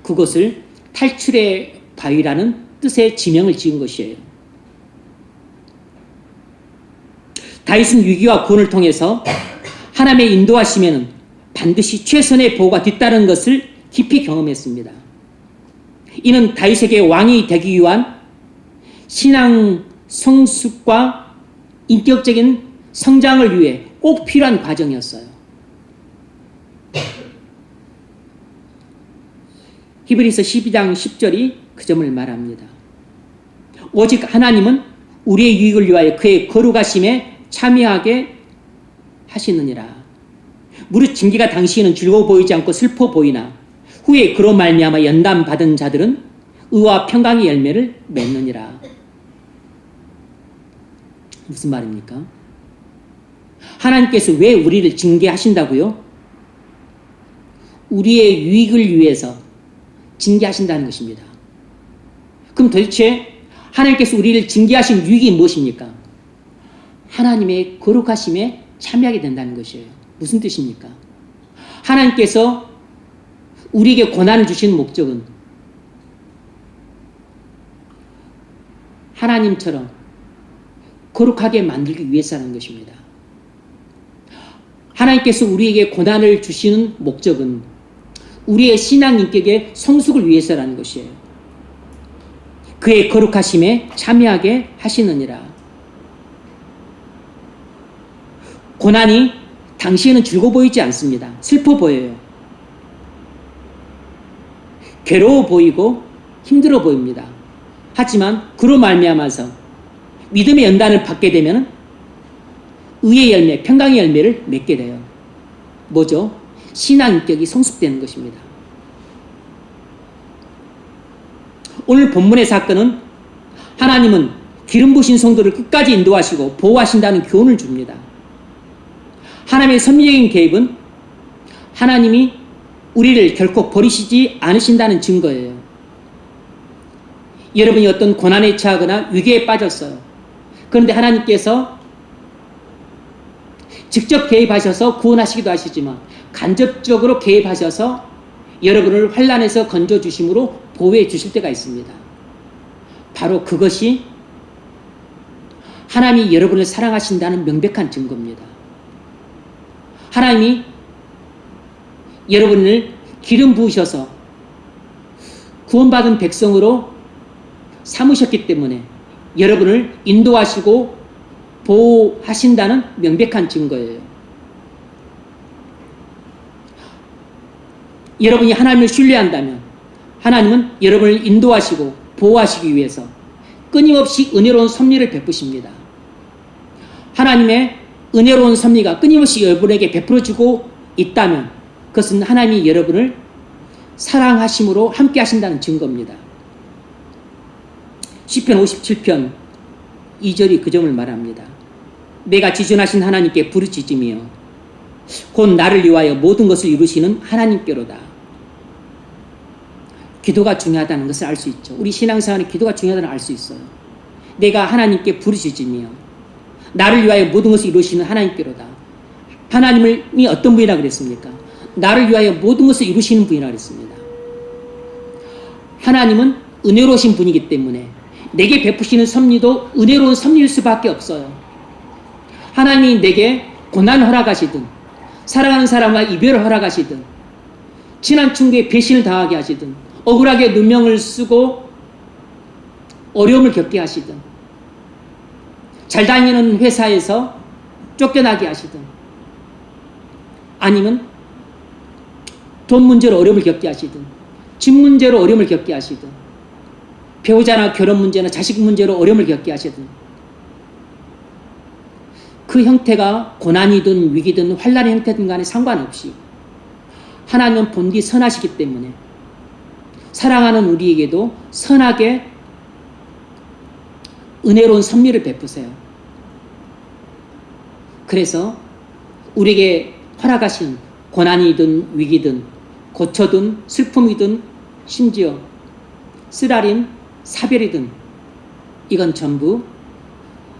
[SPEAKER 1] 그것을 탈출의 바위라는 뜻의 지명을 지은 것이에요. 다윗은 위기와 구원을 통해서 하나님의 인도하심에는 반드시 최선의 보호가 뒤따른 것을 깊이 경험했습니다. 이는 다윗에게 왕이 되기 위한 신앙 성숙과 인격적인 성장을 위해 꼭 필요한 과정이었어요. 히브리서 12장 10절이 그 점을 말합니다. 오직 하나님은 우리의 유익을 위하여 그의 거룩하심에 참여하게 하시느니라. 무릇 징계가 당시에는 즐거워 보이지 않고 슬퍼 보이나 후에 그로 말미암아 연단 받은 자들은 의와 평강의 열매를 맺느니라. 무슨 말입니까? 하나님께서 왜 우리를 징계하신다고요? 우리의 유익을 위해서 징계하신다는 것입니다. 그럼 도대체 하나님께서 우리를 징계하신 유익이 무엇입니까? 하나님의 거룩하심에 참여하게 된다는 것이에요. 무슨 뜻입니까? 하나님께서 우리에게 고난을 주시는 목적은 하나님처럼 거룩하게 만들기 위해서라는 것입니다. 하나님께서 우리에게 고난을 주시는 목적은 우리의 신앙 인격의 성숙을 위해서라는 것이에요. 그의 거룩하심에 참여하게 하시느니라. 고난이 당시에는 즐거워 보이지 않습니다. 슬퍼 보여요. 괴로워 보이고 힘들어 보입니다. 하지만 그로 말미암아서 믿음의 연단을 받게 되면 의의 열매, 평강의 열매를 맺게 돼요. 뭐죠? 신앙 인격이 성숙되는 것입니다. 오늘 본문의 사건은 하나님은 기름 부으신 성도를 끝까지 인도하시고 보호하신다는 교훈을 줍니다. 하나님의 섭리적인 계획은 하나님이 우리를 결코 버리시지 않으신다는 증거예요. 여러분이 어떤 고난에 처하거나 위기에 빠졌어요. 그런데 하나님께서 직접 개입하셔서 구원하시기도 하시지만 간접적으로 개입하셔서 여러분을 환난에서 건져주심으로 보호해 주실 때가 있습니다. 바로 그것이 하나님이 여러분을 사랑하신다는 명백한 증거입니다. 하나님이 여러분을 기름 부으셔서 구원받은 백성으로 삼으셨기 때문에 여러분을 인도하시고 보호하신다는 명백한 증거예요. 여러분이 하나님을 신뢰한다면 하나님은 여러분을 인도하시고 보호하시기 위해서 끊임없이 은혜로운 섭리를 베푸십니다. 하나님의 은혜로운 섭리가 끊임없이 여러분에게 베풀어지고 있다면 그것은 하나님이 여러분을 사랑하심으로 함께 하신다는 증거입니다. 시편 57편 2절이 그 점을 말합니다. 내가 지존하신 하나님께 부르짖으며 곧 나를 위하여 모든 것을 이루시는 하나님께로다. 기도가 중요하다는 것을 알 수 있죠. 우리 신앙생활에 기도가 중요하다는 걸 알 수 있어요. 내가 하나님께 부르짖으며 나를 위하여 모든 것을 이루시는 하나님께로다. 하나님이 어떤 분이라고 그랬습니까? 나를 위하여 모든 것을 이루시는 분이라고 그랬습니다. 하나님은 은혜로우신 분이기 때문에 내게 베푸시는 섭리도 은혜로운 섭리일 수밖에 없어요. 하나님이 내게 고난을 허락하시든 사랑하는 사람과 이별을 허락하시든 친한 친구에 배신을 당하게 하시든 억울하게 누명을 쓰고 어려움을 겪게 하시든, 잘 다니는 회사에서 쫓겨나게 하시든, 아니면 돈 문제로 어려움을 겪게 하시든, 집 문제로 어려움을 겪게 하시든, 배우자나 결혼 문제나 자식 문제로 어려움을 겪게 하시든, 그 형태가 고난이든 위기든 환난의 형태든 간에 상관없이 하나님은 본디 선하시기 때문에 사랑하는 우리에게도 선하게 은혜로운 섭리를 베푸세요. 그래서 우리에게 허락하신 고난이든 위기든 고초든 슬픔이든 심지어 쓰라린 사별이든 이건 전부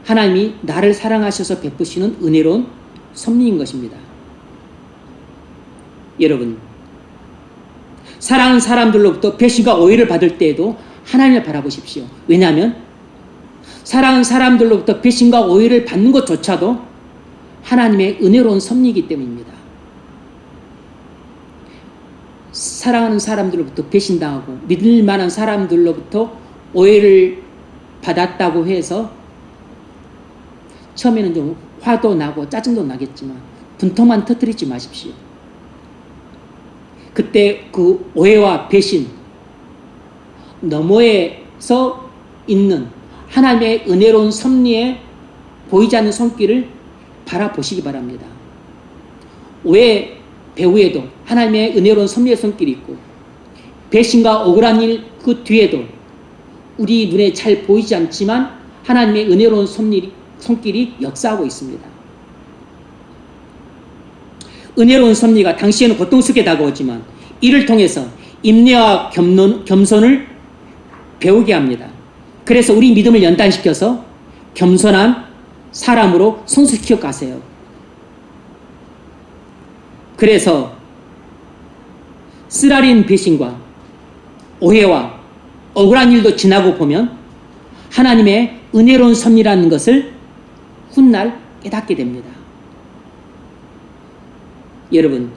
[SPEAKER 1] 하나님이 나를 사랑하셔서 베푸시는 은혜로운 섭리인 것입니다. 여러분, 사랑하는 사람들로부터 배신과 오해를 받을 때에도 하나님을 바라보십시오. 왜냐하면 사랑하는 사람들로부터 배신과 오해를 받는 것조차도 하나님의 은혜로운 섭리이기 때문입니다. 사랑하는 사람들로부터 배신당하고 믿을 만한 사람들로부터 오해를 받았다고 해서 처음에는 좀 화도 나고 짜증도 나겠지만 분통만 터뜨리지 마십시오. 그때 그 오해와 배신 너머에서 있는 하나님의 은혜로운 섭리에 보이지 않는 손길을 바라보시기 바랍니다. 오해 배후에도 하나님의 은혜로운 섭리의 손길이 있고 배신과 억울한 일 그 뒤에도 우리 눈에 잘 보이지 않지만 하나님의 은혜로운 손길이 역사하고 있습니다. 은혜로운 섭리가 당시에는 고통스럽게 다가오지만 이를 통해서 인내와 겸손을 배우게 합니다. 그래서 우리 믿음을 연단시켜서 겸손한 사람으로 성숙시켜 가세요. 그래서 쓰라린 배신과 오해와 억울한 일도 지나고 보면 하나님의 은혜로운 섭리라는 것을 훗날 깨닫게 됩니다. 여러분,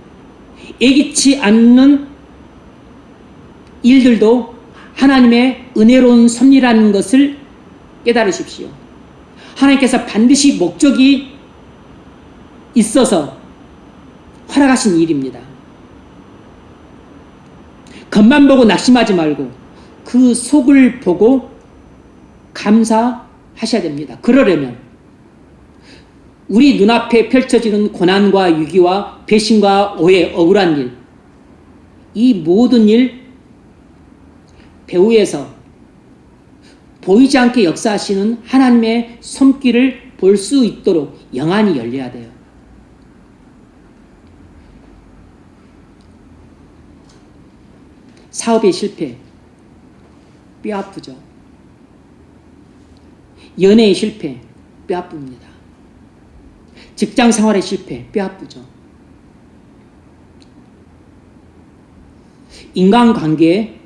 [SPEAKER 1] 예기치 않는 일들도 하나님의 은혜로운 섭리라는 것을 깨달으십시오. 하나님께서 반드시 목적이 있어서 허락하신 일입니다. 겉만 보고 낙심하지 말고 그 속을 보고 감사하셔야 됩니다. 그러려면 우리 눈앞에 펼쳐지는 고난과 위기와 배신과 오해, 억울한 일, 이 모든 일 배후에서 보이지 않게 역사하시는 하나님의 손길을 볼 수 있도록 영안이 열려야 돼요. 사업의 실패, 뼈 아프죠. 연애의 실패, 뼈 아픕니다. 직장 생활의 실패, 뼈 아프죠. 인간관계의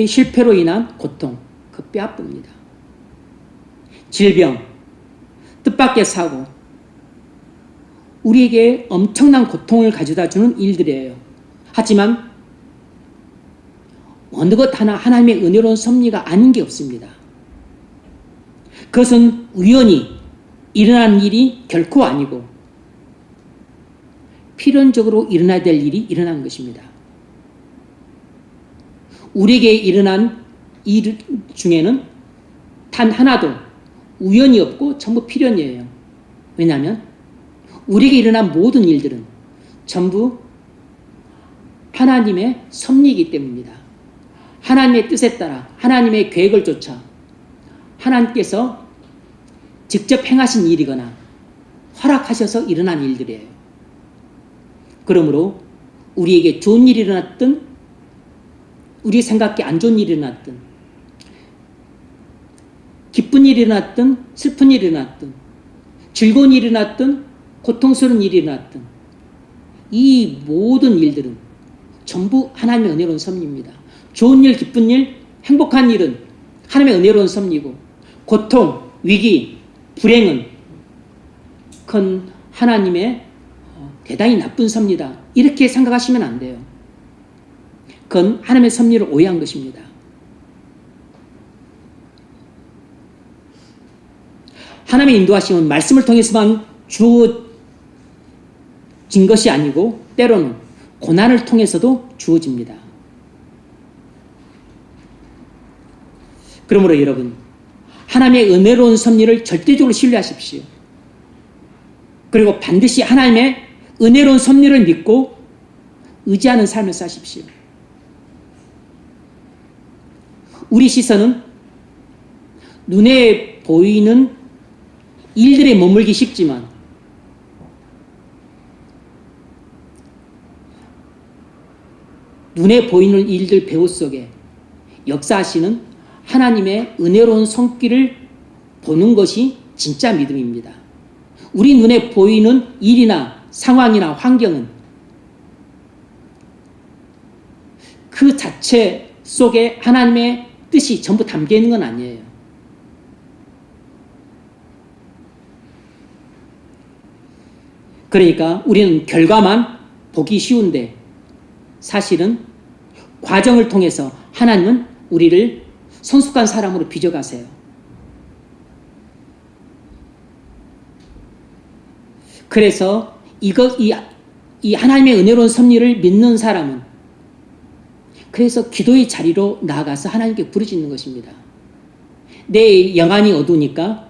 [SPEAKER 1] 실패로 인한 고통, 그 뼈 아픕니다. 질병, 뜻밖의 사고, 우리에게 엄청난 고통을 가져다 주는 일들이에요. 하지만 어느 것 하나 하나님의 은혜로운 섭리가 아닌 게 없습니다. 그것은 우연히 일어난 일이 결코 아니고 필연적으로 일어나야 될 일이 일어난 것입니다. 우리에게 일어난 일 중에는 단 하나도 우연이 없고 전부 필연이에요. 왜냐하면 우리에게 일어난 모든 일들은 전부 하나님의 섭리이기 때문입니다. 하나님의 뜻에 따라 하나님의 계획을 쫓아 하나님께서 직접 행하신 일이거나 허락하셔서 일어난 일들이에요. 그러므로 우리에게 좋은 일이 일어났든 우리 생각에 안 좋은 일이 일어났든 기쁜 일이 일어났든 슬픈 일이 일어났든 즐거운 일이 일어났든 고통스러운 일이 일어났든 이 모든 일들은 전부 하나님의 은혜로운 섭리입니다. 좋은 일, 기쁜 일, 행복한 일은 하나님의 은혜로운 섭리고 고통, 위기, 불행은 그건 하나님의 대단히 나쁜 섭리다. 이렇게 생각하시면 안 돼요. 그건 하나님의 섭리를 오해한 것입니다. 하나님의 인도하심은 말씀을 통해서만 주어진 것이 아니고 때로는 고난을 통해서도 주어집니다. 그러므로 여러분, 하나님의 은혜로운 섭리를 절대적으로 신뢰하십시오. 그리고 반드시 하나님의 은혜로운 섭리를 믿고 의지하는 삶을 사십시오. 우리 시선은 눈에 보이는 일들에 머물기 쉽지만 눈에 보이는 일들 배후 속에 역사하시는 하나님의 은혜로운 손길을 보는 것이 진짜 믿음입니다. 우리 눈에 보이는 일이나 상황이나 환경은 그 자체 속에 하나님의 뜻이 전부 담겨 있는 건 아니에요. 그러니까 우리는 결과만 보기 쉬운데 사실은 과정을 통해서 하나님은 우리를 성숙한 사람으로 빚어가세요. 그래서 이 하나님의 은혜로운 섭리를 믿는 사람은 그래서 기도의 자리로 나아가서 하나님께 부르짖는 것입니다. 내 영안이 어두우니까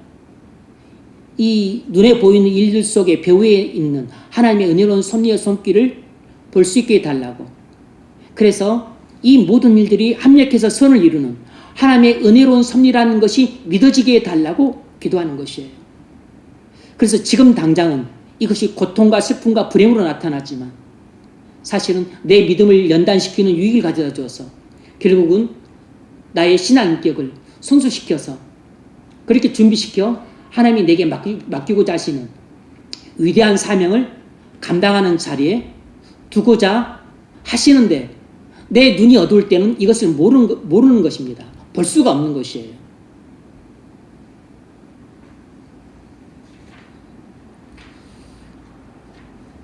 [SPEAKER 1] 이 눈에 보이는 일들 속에 배후에 있는 하나님의 은혜로운 섭리의 손길을 볼 수 있게 해달라고. 그래서 이 모든 일들이 합력해서 선을 이루는 하나님의 은혜로운 섭리라는 것이 믿어지게 해달라고 기도하는 것이에요. 그래서 지금 당장은 이것이 고통과 슬픔과 불행으로 나타났지만 사실은 내 믿음을 연단시키는 유익을 가져다 주어서 결국은 나의 신앙 인격을 성숙시켜서 그렇게 준비시켜 하나님이 내게 맡기고자 하시는 위대한 사명을 감당하는 자리에 두고자 하시는데 내 눈이 어두울 때는 이것을 모르는 것입니다. 볼 수가 없는 것이에요.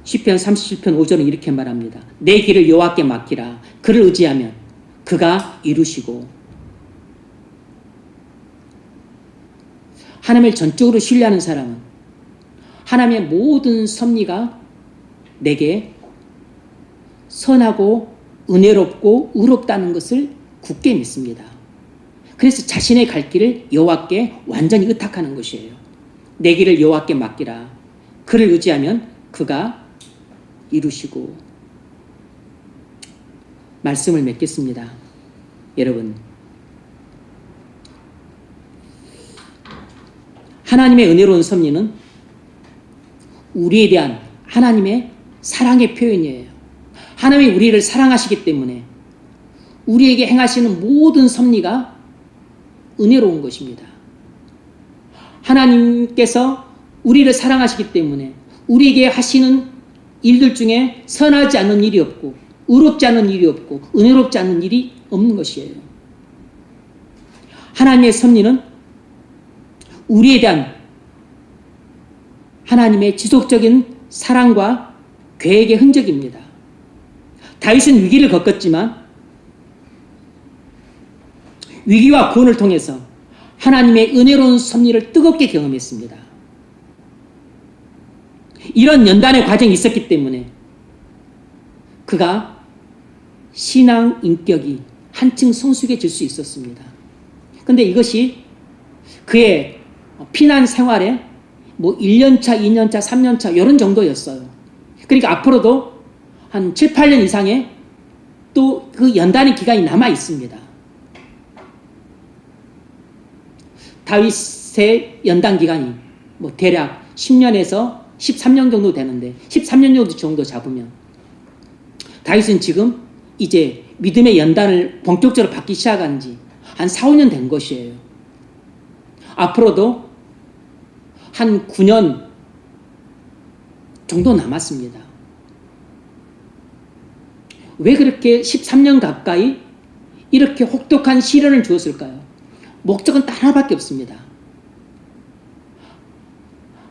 [SPEAKER 1] 시편 37편 5절은 이렇게 말합니다. 내 길을 여호와께 맡기라. 그를 의지하면 그가 이루시고. 하나님을 전적으로 신뢰하는 사람은 하나님의 모든 섭리가 내게 선하고 은혜롭고 의롭다는 것을 굳게 믿습니다. 그래서 자신의 갈 길을 여호와께 완전히 의탁하는 것이에요. 내 길을 여호와께 맡기라. 그를 의지하면 그가 이루시고. 말씀을 맺겠습니다. 여러분, 하나님의 은혜로운 섭리는 우리에 대한 하나님의 사랑의 표현이에요. 하나님이 우리를 사랑하시기 때문에 우리에게 행하시는 모든 섭리가 은혜로운 것입니다. 하나님께서 우리를 사랑하시기 때문에 우리에게 하시는 일들 중에 선하지 않은 일이 없고 의롭지 않은 일이 없고 은혜롭지 않은 일이 없는 것이에요. 하나님의 섭리는 우리에 대한 하나님의 지속적인 사랑과 계획의 흔적입니다. 다윗은 위기를 겪었지만 위기와 구원을 통해서 하나님의 은혜로운 섭리를 뜨겁게 경험했습니다. 이런 연단의 과정이 있었기 때문에 그가 신앙 인격이 한층 성숙해질 수 있었습니다. 그런데 이것이 그의 피난 생활에 1년차, 2년차, 3년차 이런 정도였어요. 그러니까 앞으로도 한 7, 8년 이상의 또 그 연단의 기간이 남아 있습니다. 다윗의 연단 기간이 대략 10년에서 13년 정도 되는데 13년 정도 잡으면 다윗은 지금 이제 믿음의 연단을 본격적으로 받기 시작한 지 한 4, 5년 된 것이에요. 앞으로도 한 9년 정도 남았습니다. 왜 그렇게 13년 가까이 이렇게 혹독한 시련을 주었을까요? 목적은 딱 하나밖에 없습니다.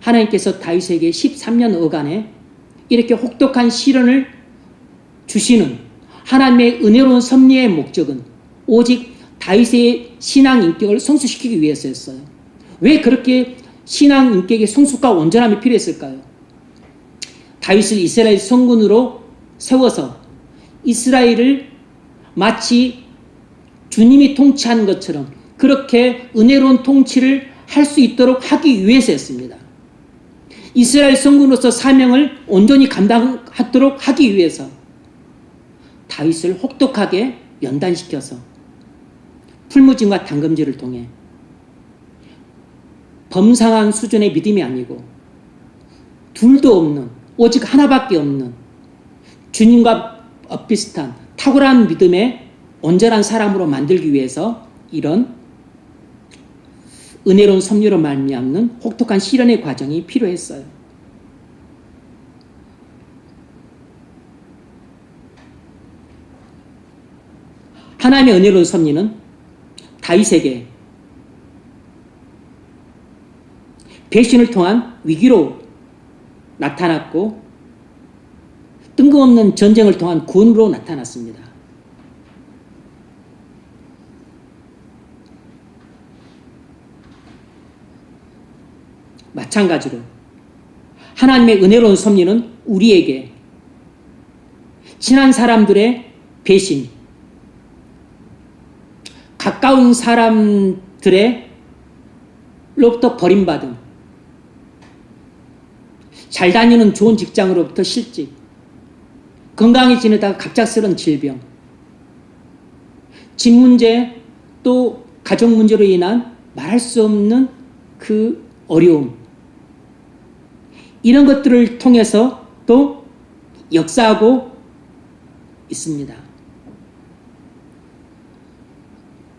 [SPEAKER 1] 하나님께서 다윗에게 13년 어간에 이렇게 혹독한 시련을 주시는 하나님의 은혜로운 섭리의 목적은 오직 다윗의 신앙 인격을 성숙시키기 위해서였어요. 왜 그렇게 신앙 인격의 성숙과 온전함이 필요했을까요? 다윗을 이스라엘 성군으로 세워서 이스라엘을 마치 주님이 통치하는 것처럼 그렇게 은혜로운 통치를 할 수 있도록 하기 위해서였습니다. 이스라엘 성군으로서 사명을 온전히 감당하도록 하기 위해서 다윗을 혹독하게 연단시켜서 풀무짐과 담금질을 통해 범상한 수준의 믿음이 아니고 둘도 없는, 오직 하나밖에 없는 주님과 비슷한 탁월한 믿음의 온전한 사람으로 만들기 위해서 이런 은혜로운 섭리로 말미암는 혹독한 시련의 과정이 필요했어요. 하나님의 은혜로운 섭리는 다윗에게 배신을 통한 위기로 나타났고 뜬금없는 전쟁을 통한 구원으로 나타났습니다. 마찬가지로 하나님의 은혜로운 섭리는 우리에게 친한 사람들의 배신, 가까운 사람들의 로부터 버림받음, 잘 다니는 좋은 직장으로부터 실직, 건강히 지내다가 갑작스런 질병, 집 문제 또 가족 문제로 인한 말할 수 없는 그 어려움, 이런 것들을 통해서 또 역사하고 있습니다.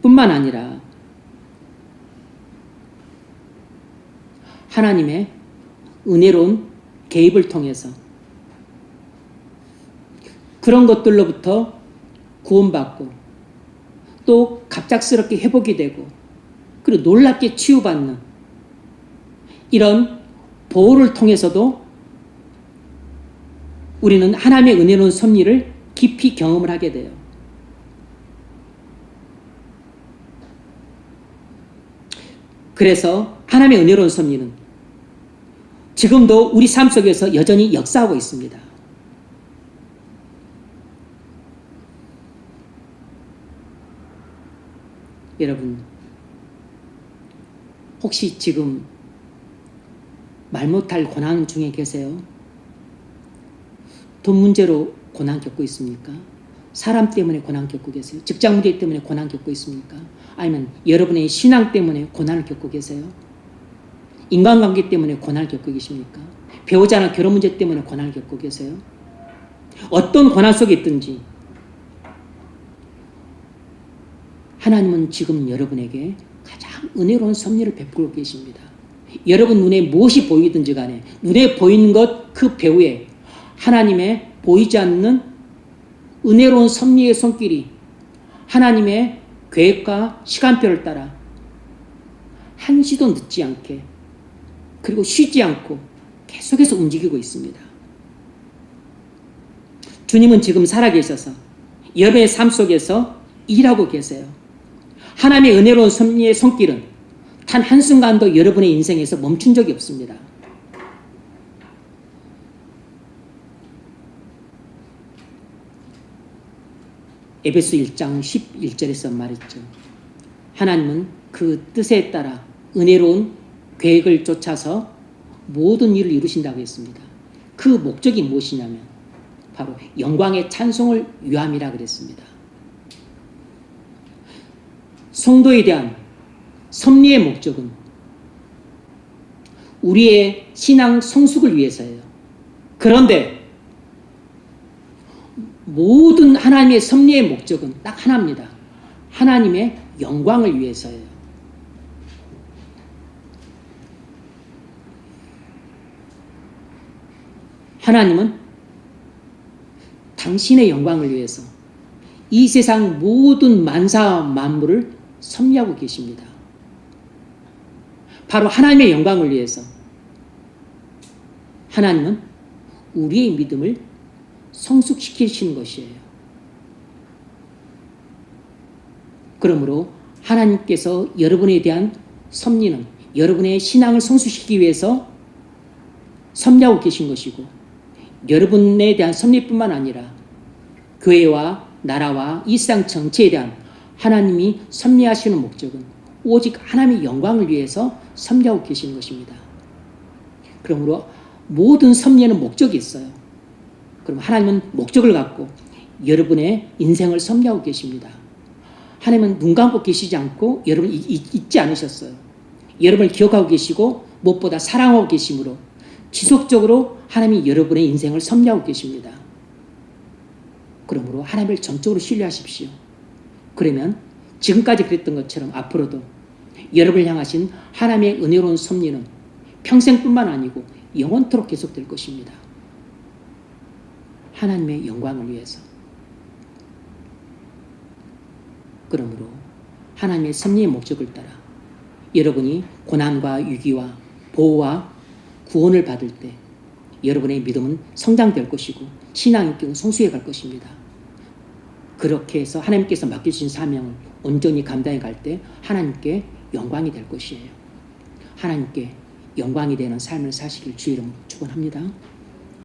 [SPEAKER 1] 뿐만 아니라 하나님의 은혜로운 개입을 통해서 그런 것들로부터 구원받고 또 갑작스럽게 회복이 되고 그리고 놀랍게 치유받는 이런 보호를 통해서도 우리는 하나님의 은혜로운 섭리를 깊이 경험을 하게 돼요. 그래서 하나님의 은혜로운 섭리는 지금도 우리 삶 속에서 여전히 역사하고 있습니다. 여러분, 혹시 지금 말 못할 고난 중에 계세요? 돈 문제로 고난 겪고 있습니까? 사람 때문에 고난 겪고 계세요? 직장 문제 때문에 고난 겪고 있습니까? 아니면 여러분의 신앙 때문에 고난을 겪고 계세요? 인간관계 때문에 고난을 겪고 계십니까? 배우자나 결혼 문제 때문에 고난을 겪고 계세요? 어떤 고난 속에 있든지 하나님은 지금 여러분에게 가장 은혜로운 섭리를 베풀고 계십니다. 여러분 눈에 무엇이 보이든지 간에 눈에 보이는 것 그 배후에 하나님의 보이지 않는 은혜로운 섭리의 손길이 하나님의 계획과 시간표를 따라 한시도 늦지 않게 그리고 쉬지 않고 계속해서 움직이고 있습니다. 주님은 지금 살아계셔서 여러분의 삶 속에서 일하고 계세요. 하나님의 은혜로운 섭리의 손길은 단 한순간도 여러분의 인생에서 멈춘 적이 없습니다. 에베소 1장 11절에서 말했죠. 하나님은 그 뜻에 따라 은혜로운 계획을 쫓아서 모든 일을 이루신다고 했습니다. 그 목적이 무엇이냐면 바로 영광의 찬송을 위함이라 그랬습니다. 성도에 대한 섭리의 목적은 우리의 신앙 성숙을 위해서예요. 그런데 모든 하나님의 섭리의 목적은 딱 하나입니다. 하나님의 영광을 위해서예요. 하나님은 당신의 영광을 위해서 이 세상 모든 만사 만물을 섭리하고 계십니다. 바로 하나님의 영광을 위해서 하나님은 우리의 믿음을 성숙시키시는 것이에요. 그러므로 하나님께서 여러분에 대한 섭리는 여러분의 신앙을 성숙시키기 위해서 섭리하고 계신 것이고 여러분에 대한 섭리뿐만 아니라 교회와 나라와 이 세상 전체에 대한 하나님이 섭리하시는 목적은 오직 하나님의 영광을 위해서 섭리하고 계시는 것입니다. 그러므로 모든 섭리에는 목적이 있어요. 그럼 하나님은 목적을 갖고 여러분의 인생을 섭리하고 계십니다. 하나님은 눈 감고 계시지 않고 여러분을 잊지 않으셨어요. 여러분을 기억하고 계시고 무엇보다 사랑하고 계심으로 지속적으로 하나님이 여러분의 인생을 섭리하고 계십니다. 그러므로 하나님을 전적으로 신뢰하십시오. 그러면 지금까지 그랬던 것처럼 앞으로도 여러분을 향하신 하나님의 은혜로운 섭리는 평생뿐만 아니고 영원토록 계속될 것입니다. 하나님의 영광을 위해서. 그러므로 하나님의 섭리의 목적을 따라 여러분이 고난과 위기와 보호와 구원을 받을 때 여러분의 믿음은 성장될 것이고 신앙의 성숙해 갈 것입니다. 그렇게 해서 하나님께서 맡겨주신 사명을 온전히 감당해 갈 때 하나님께 영광이 될 것이에요. 하나님께 영광이 되는 삶을 사시길 주의 이름으로 축원합니다.